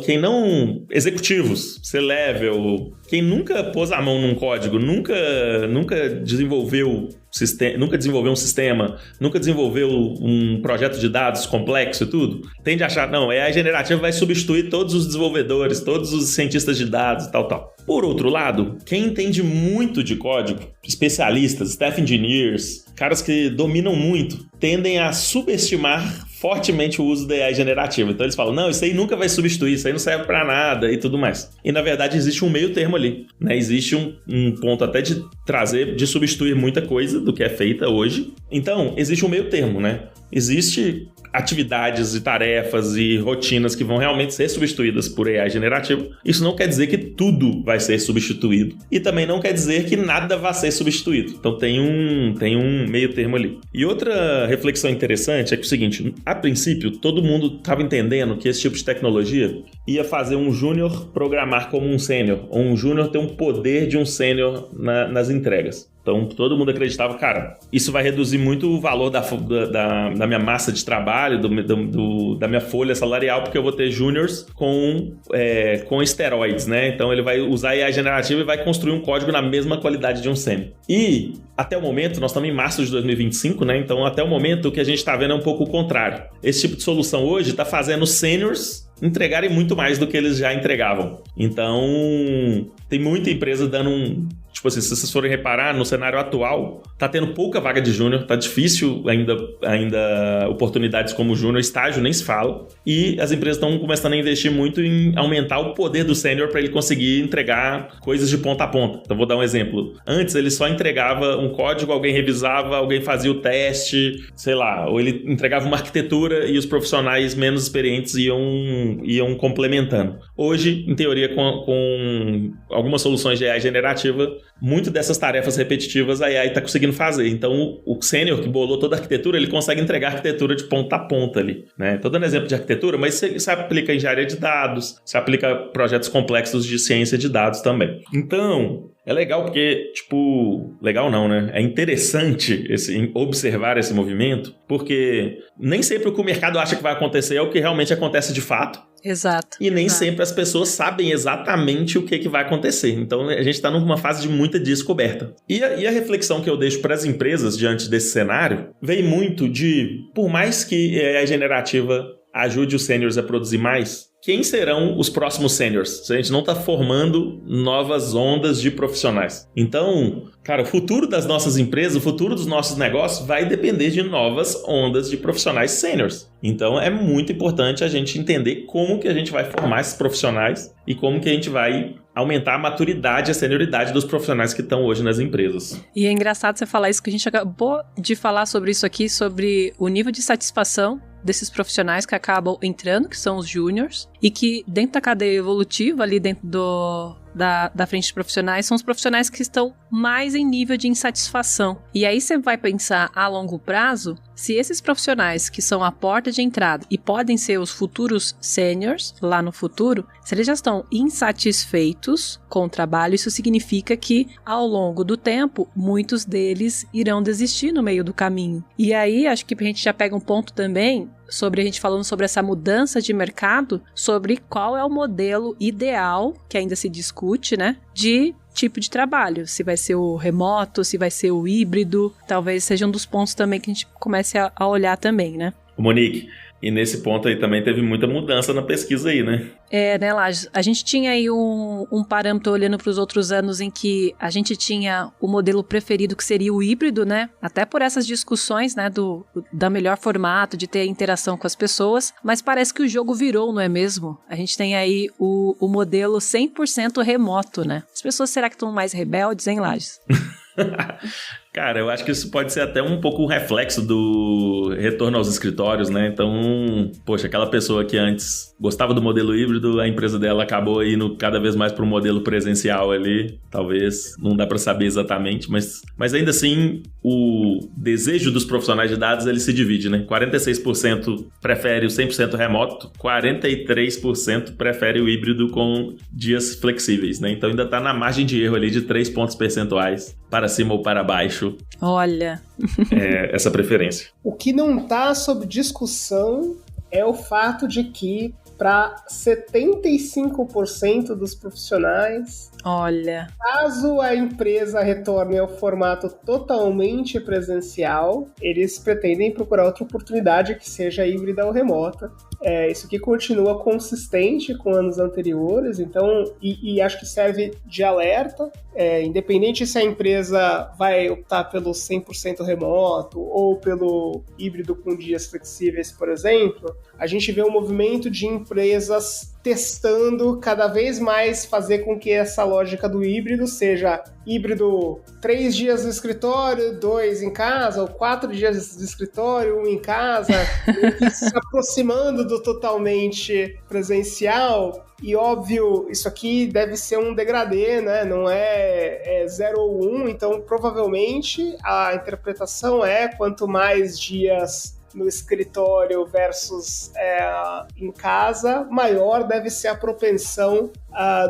executivos, C-level, quem nunca pôs a mão num código, nunca desenvolveu um sistema, nunca desenvolveu um projeto de dados complexo e tudo, tende a achar, não, a AI generativa vai substituir todos os desenvolvedores, todos os cientistas de dados e tal. Por outro lado, quem entende muito de código, especialistas, staff engineers, caras que dominam muito, tendem a subestimar fortemente o uso da AI generativa. Então eles falam, não, isso aí nunca vai substituir, isso aí não serve para nada e tudo mais. E na verdade existe um meio termo ali, né? Existe um ponto até de substituir muita coisa do que é feita hoje. Então existe um meio termo, né? Existe atividades e tarefas e rotinas que vão realmente ser substituídas por AI generativo. Isso não quer dizer que tudo vai ser substituído e também não quer dizer que nada vai ser substituído. Então tem um meio termo ali. E outra reflexão interessante é que o seguinte, a princípio todo mundo estava entendendo que esse tipo de tecnologia ia fazer um júnior programar como um sênior, ou um júnior ter um poder de um sênior nas entregas. Então, todo mundo acreditava, cara, isso vai reduzir muito o valor da minha massa de trabalho, da minha folha salarial, porque eu vou ter júniors com esteroides, né? Então, ele vai usar AI generativa e vai construir um código na mesma qualidade de um sênior. E, até o momento, nós estamos em março de 2025, né? Então, até o momento, o que a gente está vendo é um pouco o contrário. Esse tipo de solução hoje está fazendo sêniors entregarem muito mais do que eles já entregavam. Então, tem muita empresa dando tipo assim, se vocês forem reparar, no cenário atual, tá tendo pouca vaga de júnior, tá difícil ainda oportunidades como júnior, estágio nem se fala, e as empresas estão começando a investir muito em aumentar o poder do sênior para ele conseguir entregar coisas de ponta a ponta. Então, vou dar um exemplo. Antes, ele só entregava um código, alguém revisava, alguém fazia o teste, sei lá, ou ele entregava uma arquitetura e os profissionais menos experientes iam complementando. Hoje, em teoria, com algumas soluções de AI generativa, muito dessas tarefas repetitivas a AI está conseguindo fazer. Então, o sênior que bolou toda a arquitetura, ele consegue entregar a arquitetura de ponta a ponta ali, né? Estou dando exemplo de arquitetura, mas você aplica engenharia de dados, você aplica projetos complexos de ciência de dados também. Então, é legal porque, legal não, né? É interessante observar esse movimento, porque nem sempre o que o mercado acha que vai acontecer é o que realmente acontece de fato. Exato. E nem sempre as pessoas sabem exatamente o que vai acontecer. Então, a gente está numa fase de muita descoberta. E a reflexão que eu deixo para as empresas diante desse cenário vem muito de, por mais que a generativa ajude os sêniors a produzir mais, quem serão os próximos sêniors? Se a gente não está formando novas ondas de profissionais. Então, cara, o futuro das nossas empresas, o futuro dos nossos negócios vai depender de novas ondas de profissionais sêniors. Então, é muito importante a gente entender como que a gente vai formar esses profissionais e como que a gente vai aumentar a maturidade e a senioridade dos profissionais que estão hoje nas empresas. E é engraçado você falar isso, que a gente acabou de falar sobre isso aqui, sobre o nível de satisfação desses profissionais que acabam entrando, que são os júniors, e que dentro da cadeia evolutiva, ali dentro da frente de profissionais, são os profissionais que estão mais em nível de insatisfação. E aí você vai pensar a longo prazo, se esses profissionais que são a porta de entrada e podem ser os futuros seniors lá no futuro, se eles já estão insatisfeitos com o trabalho, isso significa que ao longo do tempo, muitos deles irão desistir no meio do caminho. E aí, acho que a gente já pega um ponto também sobre a gente falando sobre essa mudança de mercado, sobre qual é o modelo ideal, que ainda se discute, né, de tipo de trabalho, se vai ser o remoto, se vai ser o híbrido, talvez seja um dos pontos também que a gente comece a olhar também, né? Monique, e nesse ponto aí também teve muita mudança na pesquisa aí, né? Né, Lages? A gente tinha aí um parâmetro olhando para os outros anos em que a gente tinha o modelo preferido que seria o híbrido, né? Até por essas discussões, né, da melhor formato, de ter interação com as pessoas, mas parece que o jogo virou, não é mesmo? A gente tem aí o modelo 100% remoto, né? As pessoas, será que estão mais rebeldes, hein, Lages? Cara, eu acho que isso pode ser até um pouco um reflexo do retorno aos escritórios, né? Então, poxa, aquela pessoa que antes gostava do modelo híbrido, a empresa dela acabou indo cada vez mais para o modelo presencial ali. Talvez, não dá para saber exatamente, mas ainda assim, o desejo dos profissionais de dados, ele se divide, né? 46% prefere o 100% remoto, 43% prefere o híbrido com dias flexíveis, né? Então, ainda está na margem de erro ali de 3 pontos percentuais para cima ou para baixo. Olha. Essa preferência. O que não está sob discussão é o fato de que para 75% dos profissionais, olha, caso a empresa retorne ao formato totalmente presencial, eles pretendem procurar outra oportunidade que seja híbrida ou remota. Isso aqui continua consistente com anos anteriores, então, e acho que serve de alerta, independente se a empresa vai optar pelo 100% remoto ou pelo híbrido com dias flexíveis, por exemplo, a gente vê um movimento de empresas testando cada vez mais fazer com que essa lógica do híbrido seja híbrido 3 dias no escritório, 2 em casa, ou 4 dias no escritório, 1 em casa, se aproximando do totalmente presencial. E óbvio, isso aqui deve ser um degradê, né? Não é 0 ou 1, então provavelmente a interpretação é quanto mais dias no escritório versus em casa, maior deve ser a propensão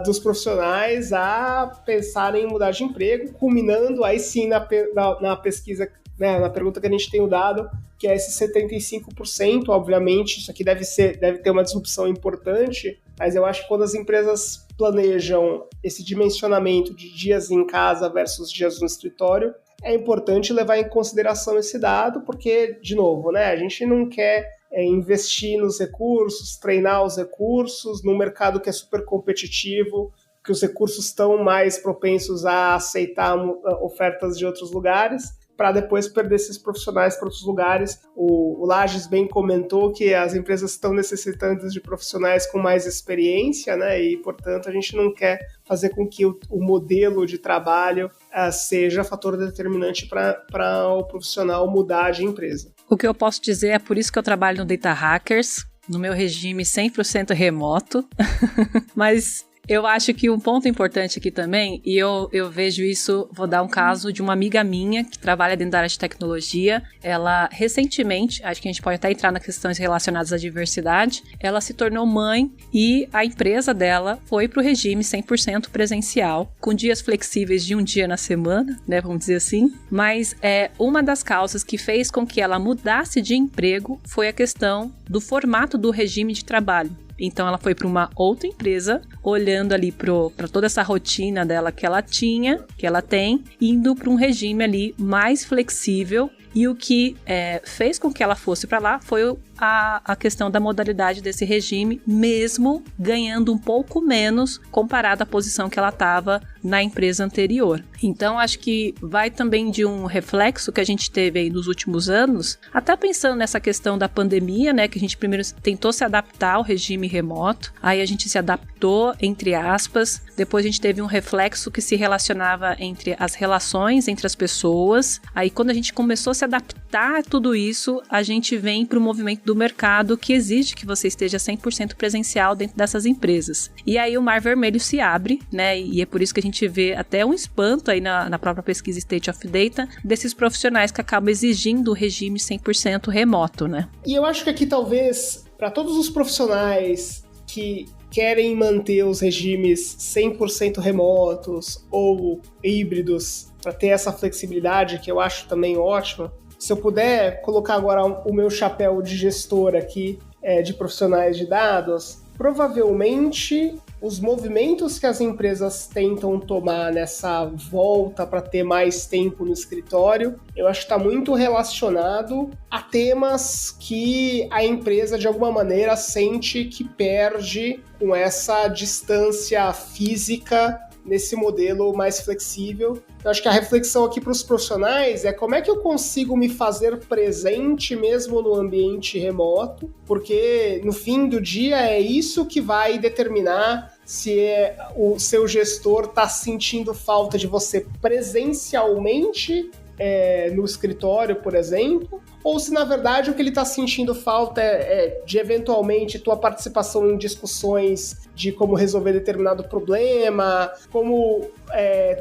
dos profissionais a pensarem em mudar de emprego, culminando aí sim na pesquisa, né, na pergunta que a gente tem dado, que é esse 75%, obviamente, isso aqui deve ter uma disrupção importante, mas eu acho que quando as empresas planejam esse dimensionamento de dias em casa versus dias no escritório, é importante levar em consideração esse dado, porque, de novo, né, a gente não quer investir nos recursos, treinar os recursos, num mercado que é super competitivo, que os recursos estão mais propensos a aceitar ofertas de outros lugares, para depois perder esses profissionais para outros lugares. O Lages bem comentou que as empresas estão necessitando de profissionais com mais experiência, né? E, portanto, a gente não quer fazer com que o modelo de trabalho seja fator determinante para o profissional mudar de empresa. O que eu posso dizer é por isso que eu trabalho no Data Hackers, no meu regime 100% remoto, mas eu acho que um ponto importante aqui também, e eu vejo isso, vou dar um caso de uma amiga minha que trabalha dentro da área de tecnologia. Ela, recentemente, acho que a gente pode até entrar nas questões relacionadas à diversidade, ela se tornou mãe e a empresa dela foi para o regime 100% presencial, com dias flexíveis de um dia na semana, né, vamos dizer assim. Mas uma das causas que fez com que ela mudasse de emprego foi a questão do formato do regime de trabalho. Então ela foi para uma outra empresa, olhando ali para toda essa rotina dela que ela tem, indo para um regime ali mais flexível. E o que fez com que ela fosse para lá foi a questão da modalidade desse regime, mesmo ganhando um pouco menos comparado à posição que ela estava na empresa anterior. Então, acho que vai também de um reflexo que a gente teve aí nos últimos anos, até pensando nessa questão da pandemia, né, que a gente primeiro tentou se adaptar ao regime remoto, aí a gente se adaptou, entre aspas, depois a gente teve um reflexo que se relacionava entre as relações entre as pessoas, aí quando a gente começou a se adaptar a tudo isso, a gente vem para o movimento do mercado que exige que você esteja 100% presencial dentro dessas empresas. E aí o mar vermelho se abre, né? E é por isso que a gente vê até um espanto aí na própria pesquisa State of Data desses profissionais que acabam exigindo o regime 100% remoto, né? E eu acho que aqui talvez, para todos os profissionais que querem manter os regimes 100% remotos ou híbridos para ter essa flexibilidade, que eu acho também ótima, se eu puder colocar agora o meu chapéu de gestor aqui, de profissionais de dados, provavelmente os movimentos que as empresas tentam tomar nessa volta para ter mais tempo no escritório, eu acho que está muito relacionado a temas que a empresa, de alguma maneira, sente que perde com essa distância física nesse modelo mais flexível. Eu acho que a reflexão aqui para os profissionais é como é que eu consigo me fazer presente mesmo no ambiente remoto, porque no fim do dia é isso que vai determinar se o seu gestor está sentindo falta de você presencialmente no escritório, por exemplo, ou se na verdade o que ele está sentindo falta é de eventualmente tua participação em discussões de como resolver determinado problema, como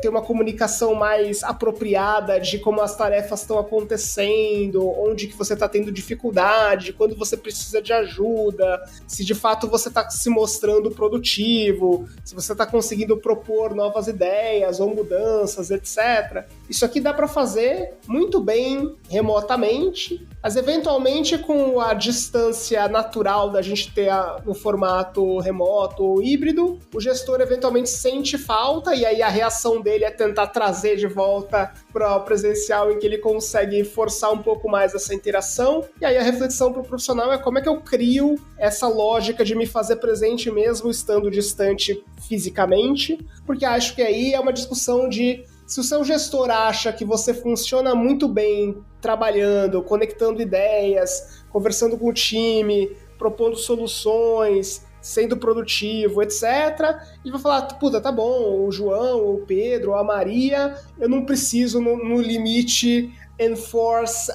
ter uma comunicação mais apropriada de como as tarefas estão acontecendo, onde que você está tendo dificuldade, quando você precisa de ajuda, se de fato você está se mostrando produtivo, se você está conseguindo propor novas ideias ou mudanças, etc. Isso aqui dá para fazer muito bem remotamente, mas eventualmente com a distância natural da gente ter no formato remoto ou híbrido, o gestor eventualmente sente falta e aí a reação dele é tentar trazer de volta para o presencial, em que ele consegue forçar um pouco mais essa interação. E aí a reflexão para o profissional é como é que eu crio essa lógica de me fazer presente mesmo estando distante fisicamente, porque acho que aí é uma discussão de se o seu gestor acha que você funciona muito bem trabalhando, conectando ideias, conversando com o time, propondo soluções, sendo produtivo, etc. E vai falar, puta, tá bom, o João, o Pedro, a Maria, eu não preciso, no limite, enforce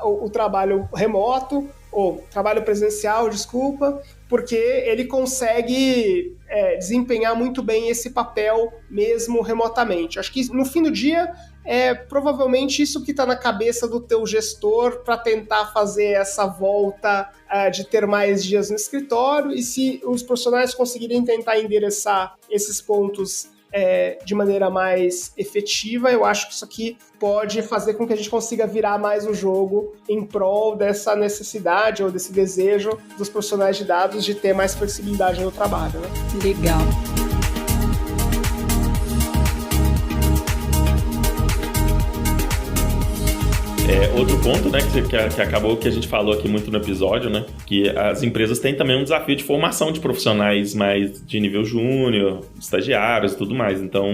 o trabalho remoto, ou trabalho presencial, desculpa, porque ele consegue desempenhar muito bem esse papel mesmo remotamente. Acho que no fim do dia é provavelmente isso que está na cabeça do teu gestor para tentar fazer essa volta de ter mais dias no escritório, e se os profissionais conseguirem tentar endereçar esses pontos de maneira mais efetiva, eu acho que isso aqui pode fazer com que a gente consiga virar mais o jogo em prol dessa necessidade ou desse desejo dos profissionais de dados de ter mais flexibilidade no trabalho, né? Legal. Outro ponto, né, que acabou que a gente falou aqui muito no episódio, né, que as empresas têm também um desafio de formação de profissionais mais de nível júnior, estagiários e tudo mais. Então,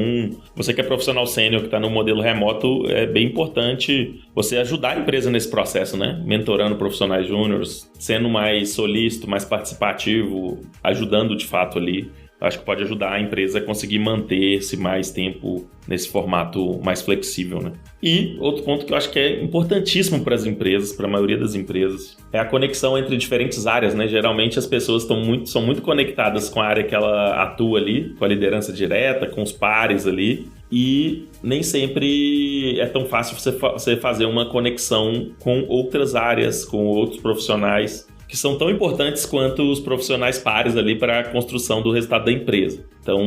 você que é profissional sênior, que está no modelo remoto, é bem importante você ajudar a empresa nesse processo, né, mentorando profissionais júniores, sendo mais solícito, mais participativo, ajudando de fato ali. Acho que pode ajudar a empresa a conseguir manter-se mais tempo nesse formato mais flexível, né? E outro ponto que eu acho que é importantíssimo para as empresas, para a maioria das empresas, é a conexão entre diferentes áreas, né? Geralmente as pessoas são muito conectadas com a área que ela atua ali, com a liderança direta, com os pares ali, e nem sempre é tão fácil você fazer uma conexão com outras áreas, com outros profissionais, que são tão importantes quanto os profissionais pares ali para a construção do resultado da empresa. Então,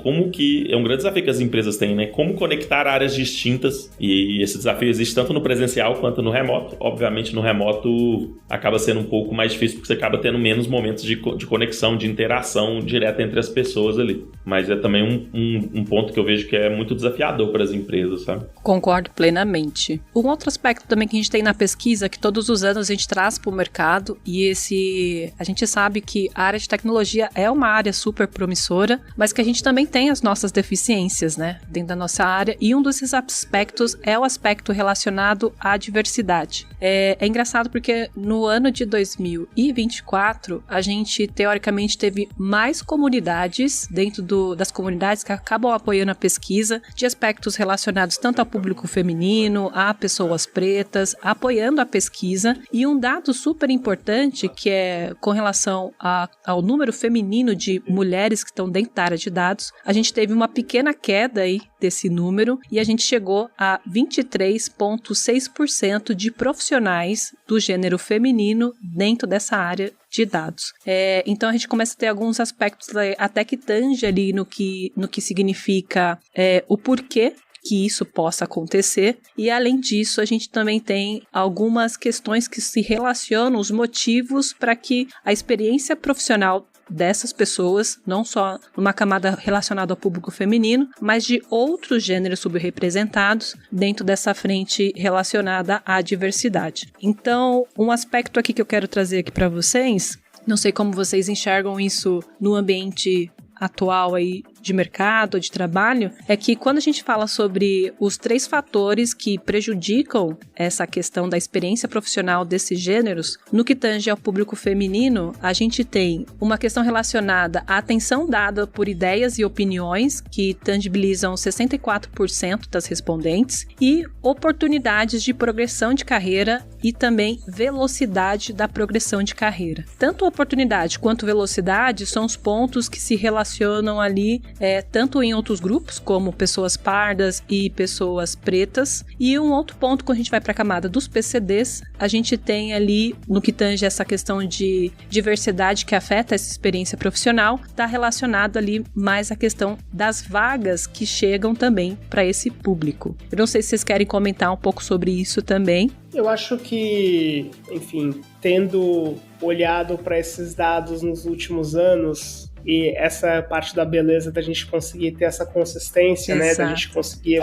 como que... É um grande desafio que as empresas têm, né? Como conectar áreas distintas, e esse desafio existe tanto no presencial quanto no remoto. Obviamente, no remoto acaba sendo um pouco mais difícil, porque você acaba tendo menos momentos de conexão, de interação direta entre as pessoas ali. Mas é também um ponto que eu vejo que é muito desafiador para as empresas, sabe? Concordo plenamente. Um outro aspecto também que a gente tem na pesquisa, que todos os anos a gente traz para o mercado, e a gente sabe que a área de tecnologia é uma área super promissora, mas que a gente também tem as nossas deficiências, né, dentro da nossa área, e um desses aspectos é o aspecto relacionado à diversidade. É engraçado porque no ano de 2024, a gente teoricamente teve mais comunidades dentro das comunidades que acabam apoiando a pesquisa, de aspectos relacionados tanto ao público feminino, a pessoas pretas, apoiando a pesquisa, e um dado super importante que é com relação ao número feminino de mulheres que estão dentro da área de dados, a gente teve uma pequena queda aí desse número e a gente chegou a 23,6% de profissionais do gênero feminino dentro dessa área de dados. Então a gente começa a ter alguns aspectos até que tange ali no que significa o porquê que isso possa acontecer, e além disso a gente também tem algumas questões que se relacionam, os motivos para que a experiência profissional dessas pessoas, não só numa camada relacionada ao público feminino, mas de outros gêneros subrepresentados dentro dessa frente relacionada à diversidade. Então, um aspecto aqui que eu quero trazer aqui para vocês, não sei como vocês enxergam isso no ambiente atual aí de mercado, de trabalho, é que quando a gente fala sobre os 3 fatores que prejudicam essa questão da experiência profissional desses gêneros, no que tange ao público feminino, a gente tem uma questão relacionada à atenção dada por ideias e opiniões, que tangibilizam 64% das respondentes, e oportunidades de progressão de carreira e também velocidade da progressão de carreira. Tanto oportunidade quanto velocidade são os pontos que se relacionam ali tanto em outros grupos, como pessoas pardas e pessoas pretas. E um outro ponto, quando a gente vai para a camada dos PCDs, a gente tem ali, no que tange essa questão de diversidade que afeta essa experiência profissional, está relacionado ali mais a questão das vagas que chegam também para esse público. Eu não sei se vocês querem comentar um pouco sobre isso também. Eu acho que, enfim, tendo olhado para esses dados nos últimos anos, e essa parte da beleza da gente conseguir ter essa consistência, né, da gente conseguir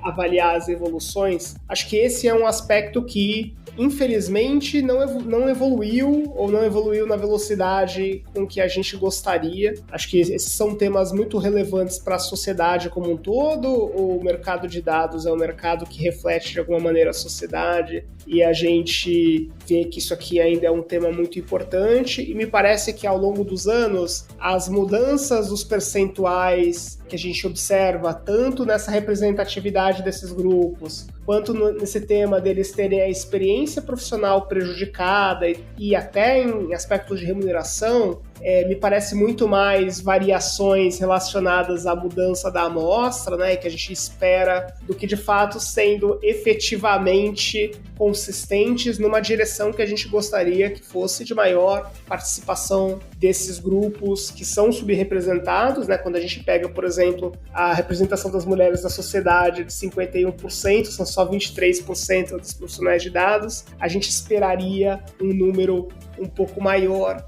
avaliar as evoluções, acho que esse é um aspecto que infelizmente, não evoluiu ou não evoluiu na velocidade com que a gente gostaria. Acho que esses são temas muito relevantes para a sociedade como um todo. O mercado de dados é um mercado que reflete de alguma maneira a sociedade e a gente vê que isso aqui ainda é um tema muito importante e me parece que ao longo dos anos as mudanças dos percentuais que a gente observa tanto nessa representatividade desses grupos quanto nesse tema deles terem a experiência profissional prejudicada e até em aspectos de remuneração, me parece muito mais variações relacionadas à mudança da amostra, né, que a gente espera, do que de fato sendo efetivamente consistentes numa direção que a gente gostaria que fosse de maior participação desses grupos que são subrepresentados, né, quando a gente pega, por exemplo, a representação das mulheres na sociedade de 51%, são só 23% dos profissionais de dados, a gente esperaria um número um pouco maior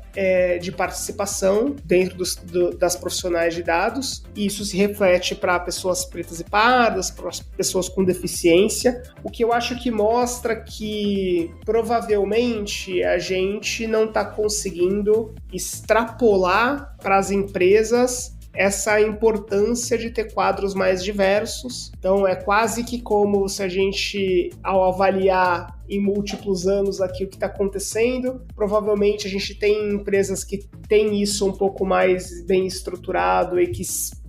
de participação dentro das profissionais de dados, e isso se reflete para pessoas pretas e pardas, para pessoas com deficiência, o que eu acho que mostra que provavelmente a gente não está conseguindo extrapolar para as empresas essa importância de ter quadros mais diversos. Então é quase que como se a gente, ao avaliar em múltiplos anos aqui o que está acontecendo, provavelmente a gente tem empresas que têm isso um pouco mais bem estruturado e que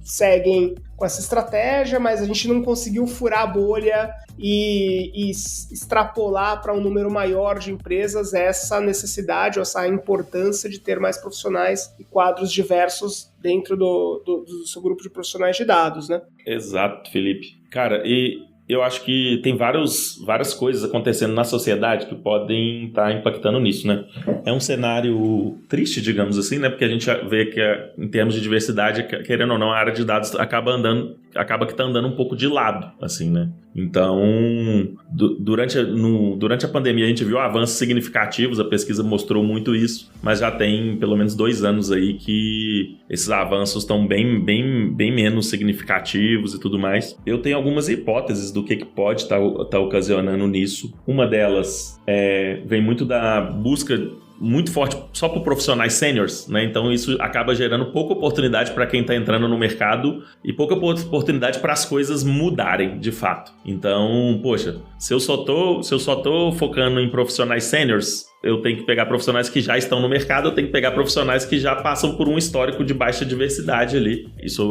seguem com essa estratégia, mas a gente não conseguiu furar a bolha e extrapolar para um número maior de empresas essa necessidade ou essa importância de ter mais profissionais e quadros diversos dentro do seu grupo de profissionais de dados, né? Exato, Felipe. Cara, e eu acho que tem várias coisas acontecendo na sociedade que podem estar impactando nisso, né? É um cenário triste, digamos assim, né? Porque a gente vê que, em termos de diversidade, querendo ou não, a área de dados acaba que tá andando um pouco de lado, assim, né? Então, durante a pandemia a gente viu avanços significativos, a pesquisa mostrou muito isso, mas já tem pelo menos 2 anos aí que esses avanços estão bem menos significativos e tudo mais. Eu tenho algumas hipóteses do que pode estar ocasionando nisso. Uma delas vem muito da busca muito forte só por profissionais sêniors, né? Então isso acaba gerando pouca oportunidade para quem está entrando no mercado e pouca oportunidade para as coisas mudarem de fato. Então, poxa, se eu só tô focando em profissionais sêniors, eu tenho que pegar profissionais que já estão no mercado, eu tenho que pegar profissionais que já passam por um histórico de baixa diversidade ali. Isso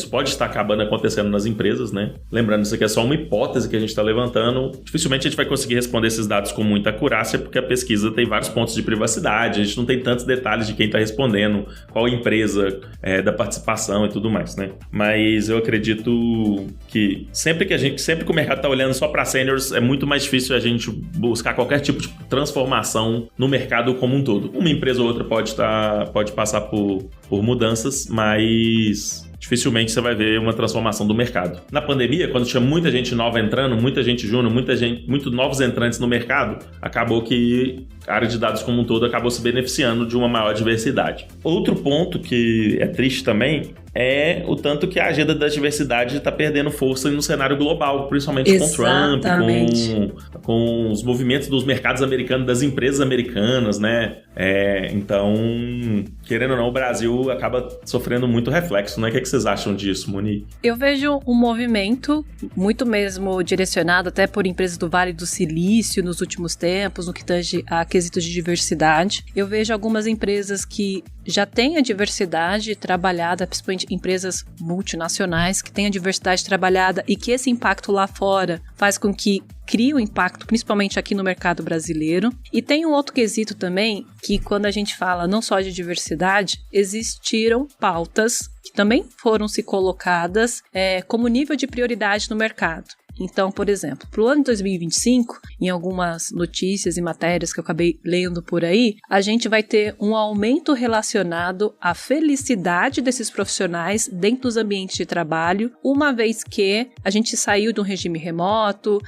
pode estar acabando acontecendo nas empresas, né? Lembrando, isso aqui é só uma hipótese que a gente está levantando. Dificilmente a gente vai conseguir responder esses dados com muita acurácia, porque a pesquisa tem vários pontos de privacidade, a gente não tem tantos detalhes de quem está respondendo, qual empresa, da participação e tudo mais, né? Mas eu acredito que sempre que o mercado está olhando só para seniors, é muito mais difícil a gente buscar qualquer tipo de transformação no mercado como um todo. Uma empresa ou outra pode passar por mudanças, mas dificilmente você vai ver uma transformação do mercado. Na pandemia, quando tinha muita gente nova entrando, muita gente júnior, muitos novos entrantes no mercado, acabou que a área de dados como um todo acabou se beneficiando de uma maior diversidade. Outro ponto que é triste também é o tanto que a agenda da diversidade está perdendo força no cenário global, principalmente Exatamente. com Trump, com os movimentos dos mercados americanos, das empresas americanas, né? Então, querendo ou não, o Brasil acaba sofrendo muito reflexo, né? O que vocês acham disso, Monique? Eu vejo um movimento muito mesmo direcionado até por empresas do Vale do Silício nos últimos tempos, no que tange a quesitos de diversidade. Eu vejo algumas empresas que já têm a diversidade trabalhada, principalmente empresas multinacionais que têm a diversidade trabalhada e que esse impacto lá fora faz com que crie um impacto, principalmente aqui no mercado brasileiro. E tem um outro quesito também, que quando a gente fala não só de diversidade, existiram pautas que também foram se colocadas como nível de prioridade no mercado. Então, por exemplo, para o ano de 2025, em algumas notícias e matérias que eu acabei lendo por aí, a gente vai ter um aumento relacionado à felicidade desses profissionais dentro dos ambientes de trabalho, uma vez que a gente saiu de um regime remoto,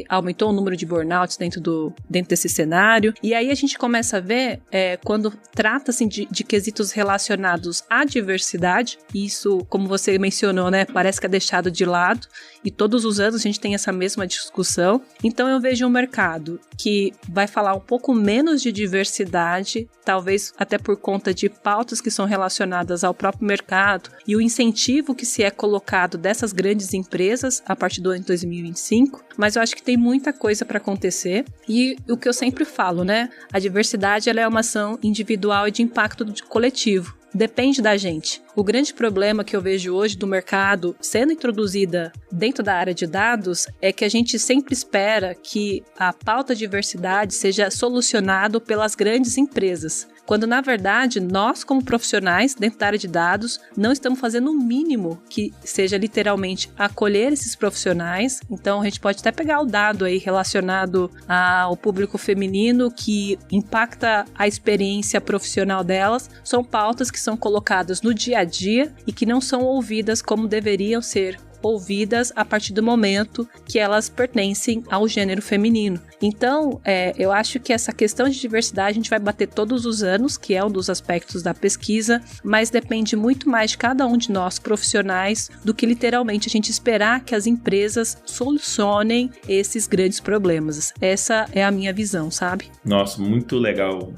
aumentou o número de burnouts dentro desse cenário, e aí a gente começa a ver, quando trata-se de quesitos relacionados à diversidade, isso, como você mencionou, né, parece que é deixado de lado, e todos os anos a a gente tem essa mesma discussão. Então eu vejo um mercado que vai falar um pouco menos de diversidade, talvez até por conta de pautas que são relacionadas ao próprio mercado e o incentivo que se é colocado dessas grandes empresas a partir do ano de 2025, mas eu acho que tem muita coisa para acontecer e o que eu sempre falo, né? A diversidade ela é uma ação individual e de impacto coletivo. Depende da gente. O grande problema que eu vejo hoje do mercado sendo introduzida dentro da área de dados é que a gente sempre espera que a pauta de diversidade seja solucionada pelas grandes empresas. Quando, na verdade, nós, como profissionais dentro da área de dados, não estamos fazendo o mínimo que seja literalmente acolher esses profissionais. Então, a gente pode até pegar o dado aí relacionado ao público feminino que impacta a experiência profissional delas. São pautas que são colocadas no dia a dia e que não são ouvidas como deveriam ser ouvidas a partir do momento que elas pertencem ao gênero feminino. Então, eu acho que essa questão de diversidade a gente vai bater todos os anos, que é um dos aspectos da pesquisa, mas depende muito mais de cada um de nós profissionais do que literalmente a gente esperar que as empresas solucionem esses grandes problemas. Essa é a minha visão, sabe? Nossa, muito legal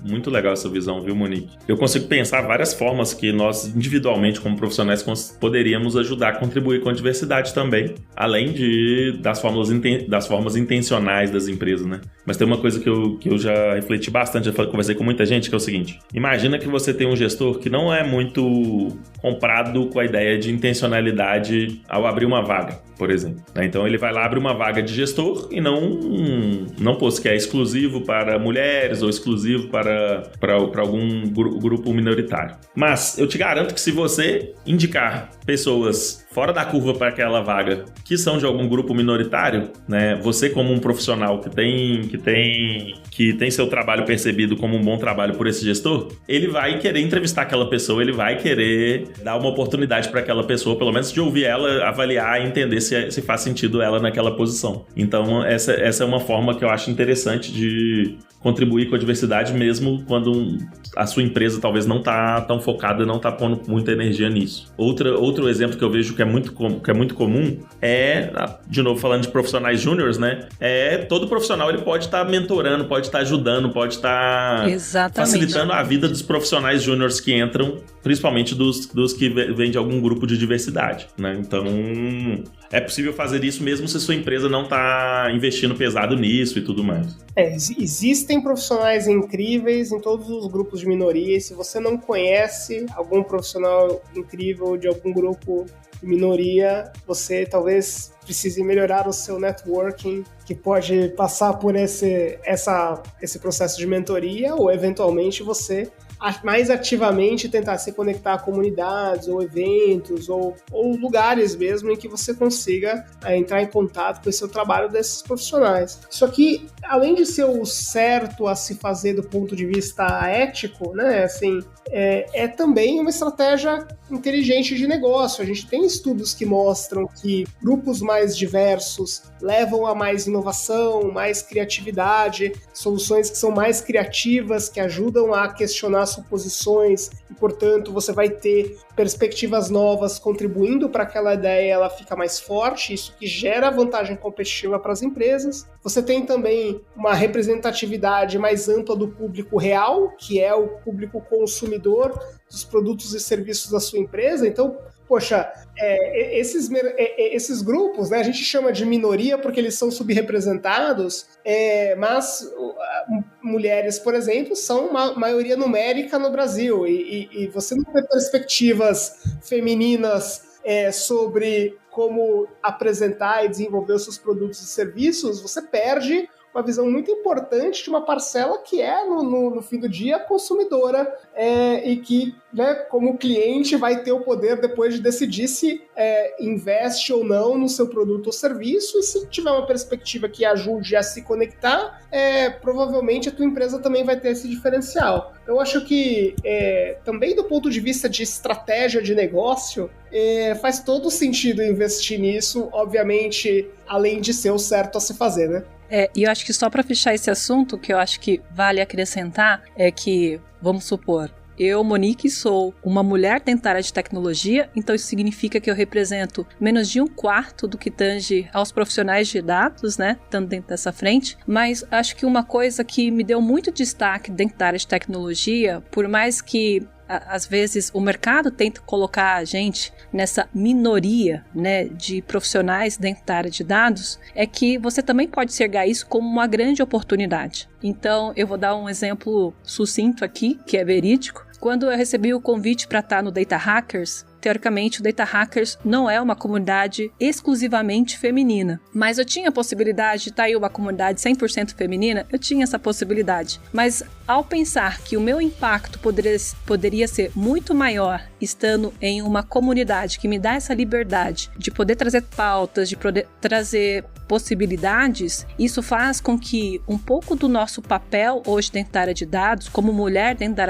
essa visão, viu, Monique? Eu consigo pensar várias formas que nós, individualmente, como profissionais, poderíamos ajudar a contribuir com a diversidade também, além das formas intencionais das empresas, né? Mas tem uma coisa que eu já refleti bastante, já conversei com muita gente, que é o seguinte: imagina que você tem um gestor que não é muito comprado com a ideia de intencionalidade ao abrir uma vaga, por exemplo, né? Então ele vai lá, abre uma vaga de gestor e não pôs que é exclusivo para mulheres ou exclusivo para algum grupo minoritário. Mas eu te garanto que se você indicar pessoas fora da curva para aquela vaga que são de algum grupo minoritário, né? Você como um profissional que tem seu trabalho percebido como um bom trabalho por esse gestor, ele vai querer entrevistar aquela pessoa, ele vai querer dar uma oportunidade para aquela pessoa, pelo menos de ouvir ela, avaliar e entender se faz sentido ela naquela posição. Então essa é uma forma que eu acho interessante de contribuir com a diversidade, mesmo quando a sua empresa talvez não está tão focada, não está pondo muita energia nisso. Outro exemplo que eu vejo que é muito comum é, de novo falando de profissionais júniores, né? Todo profissional ele pode estar mentorando, pode estar ajudando, pode estar facilitando a vida dos profissionais júniores que entram, principalmente dos que vêm de algum grupo de diversidade, né? Então é possível fazer isso mesmo se sua empresa não está investindo pesado nisso e tudo mais. Existem profissionais incríveis em todos os grupos de minoria, e se você não conhece algum profissional incrível de algum grupo de minoria, você talvez precise melhorar o seu networking, que pode passar por esse processo de mentoria, ou eventualmente você mais ativamente tentar se conectar a comunidades ou eventos ou lugares mesmo em que você consiga entrar em contato com esse trabalho desses profissionais. Isso aqui, além de ser o certo a se fazer do ponto de vista ético, né, assim, é também uma estratégia inteligente de negócio. A gente tem estudos que mostram que grupos mais diversos levam a mais inovação, mais criatividade, soluções que são mais criativas, que ajudam a questionar suposições e, portanto, você vai ter perspectivas novas contribuindo para aquela ideia, ela fica mais forte, isso que gera vantagem competitiva para as empresas. Você tem também uma representatividade mais ampla do público real, que é o público consumidor dos produtos e serviços da sua empresa. Então, poxa, esses grupos, né, a gente chama de minoria porque eles são subrepresentados, mas mulheres, por exemplo, são uma maioria numérica no Brasil, e você não tem perspectivas femininas sobre como apresentar e desenvolver os seus produtos e serviços, você perde uma visão muito importante de uma parcela que é, no fim do dia, consumidora, e que, né, como cliente, vai ter o poder depois de decidir se investe ou não no seu produto ou serviço, e se tiver uma perspectiva que ajude a se conectar, provavelmente a tua empresa também vai ter esse diferencial. Eu acho que, também do ponto de vista de estratégia de negócio, faz todo sentido investir nisso, obviamente, além de ser o certo a se fazer, né? E eu acho que só para fechar esse assunto, o que eu acho que vale acrescentar é que, vamos supor, eu, Monique, sou uma mulher dentro da área de tecnologia, então isso significa que eu represento menos de 1/4 do que tange aos profissionais de dados, né, estando dentro dessa frente, mas acho que uma coisa que me deu muito destaque dentro da área de tecnologia, por mais que às vezes o mercado tenta colocar a gente nessa minoria, né, de profissionais dentro da área de dados, é que você também pode enxergar isso como uma grande oportunidade. Então, eu vou dar um exemplo sucinto aqui, que é verídico. Quando eu recebi o convite para estar no Data Hackers, teoricamente o Data Hackers não é uma comunidade exclusivamente feminina, mas eu tinha a possibilidade de estar em uma comunidade 100% feminina, eu tinha essa possibilidade, mas ao pensar que o meu impacto poderia ser muito maior estando em uma comunidade que me dá essa liberdade de poder trazer pautas, de poder trazer possibilidades, isso faz com que um pouco do nosso papel hoje dentro da área de dados, como mulher dentro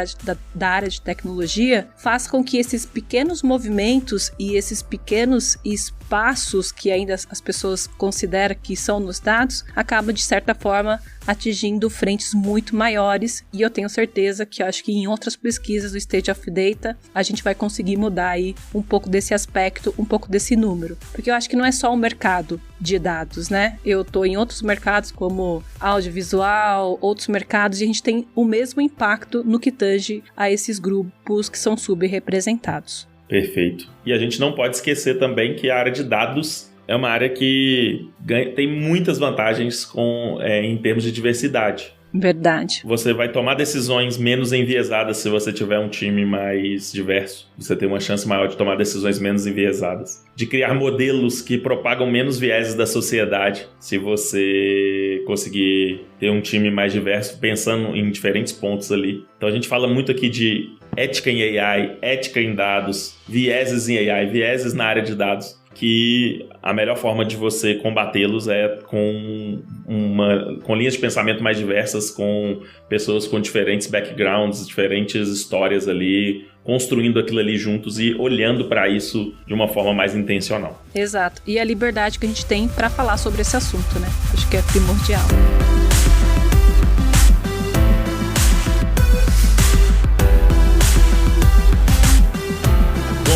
da área de tecnologia, faz com que esses pequenos movimentos e esses pequenos espaços que ainda as pessoas consideram que são nos dados, acabam de certa forma atingindo frentes muito maiores, e eu tenho certeza que acho que em outras pesquisas do State of Data a gente vai conseguir mudar aí um pouco desse aspecto, um pouco desse número, porque eu acho que não é só o mercado de dados, né? Eu tô em outros mercados como audiovisual, outros mercados, e a gente tem o mesmo impacto no que tange a esses grupos que são subrepresentados. Perfeito. E a gente não pode esquecer também que a área de dados é uma área que tem muitas vantagens em termos de diversidade. Verdade. Você vai tomar decisões menos enviesadas se você tiver um time mais diverso. Você tem uma chance maior de tomar decisões menos enviesadas. De criar modelos que propagam menos vieses da sociedade, se você conseguir ter um time mais diverso, pensando em diferentes pontos ali. Então a gente fala muito aqui de ética em AI, ética em dados, vieses em AI, vieses na área de dados, que a melhor forma de você combatê-los é com linhas de pensamento mais diversas, com pessoas com diferentes backgrounds, diferentes histórias ali, construindo aquilo ali juntos e olhando para isso de uma forma mais intencional. Exato. E a liberdade que a gente tem para falar sobre esse assunto, né? Acho que é primordial.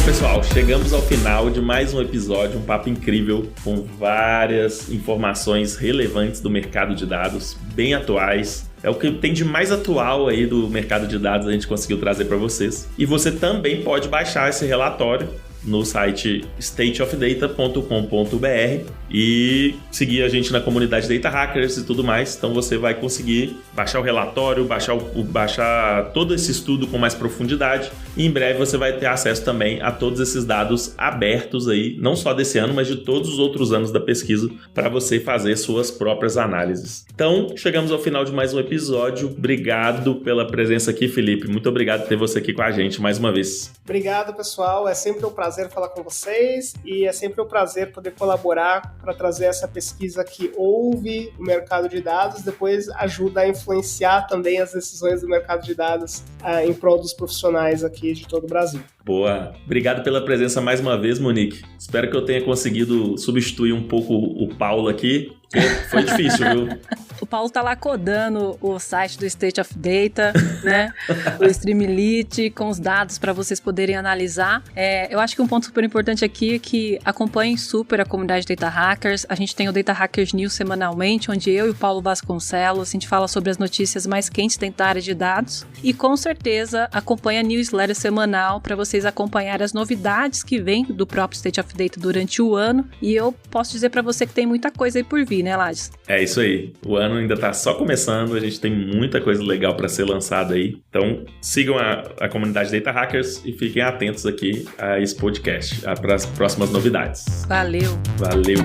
Pessoal, chegamos ao final de mais um episódio, um papo incrível com várias informações relevantes do mercado de dados, bem atuais. É o que tem de mais atual aí do mercado de dados a gente conseguiu trazer para vocês. E você também pode baixar esse relatório no site stateofdata.com.br e seguir a gente na comunidade Data Hackers e tudo mais. Então você vai conseguir baixar o relatório, baixar todo esse estudo com mais profundidade, e em breve você vai ter acesso também a todos esses dados abertos aí, não só desse ano, mas de todos os outros anos da pesquisa, para você fazer suas próprias análises. Então, chegamos ao final de mais um episódio. Obrigado pela presença aqui, Felipe. Muito obrigado por ter você aqui com a gente mais uma vez. Obrigado, pessoal. É sempre um prazer falar com vocês e é sempre um prazer poder colaborar para trazer essa pesquisa que ouve o mercado de dados, depois ajuda a influenciar também as decisões do mercado de dados em prol dos profissionais aqui de todo o Brasil. Boa. Obrigado pela presença mais uma vez, Monique. Espero que eu tenha conseguido substituir um pouco o Paulo aqui. Foi difícil, viu? O Paulo tá lá codando o site do State of Data, né? O Streamlit, com os dados para vocês poderem analisar. Eu acho que um ponto super importante aqui é que acompanhem super a comunidade Data Hackers. A gente tem o Data Hackers News semanalmente, onde eu e o Paulo Vasconcelos, a gente fala sobre as notícias mais quentes dentro da área de dados. E com certeza acompanha a newsletter semanal para vocês acompanharem as novidades que vêm do próprio State of Data durante o ano. E eu posso dizer para você que tem muita coisa aí por vir, né, Lages? É isso aí. O ano ainda tá só começando, a gente tem muita coisa legal para ser lançada aí. Então, sigam a comunidade Data Hackers e fiquem atentos aqui a esse podcast, para as próximas novidades. Valeu! Valeu!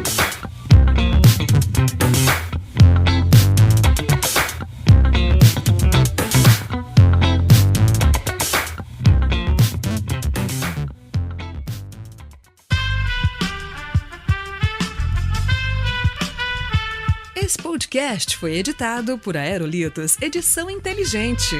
Esse podcast foi editado por Aerolitos Edição Inteligente.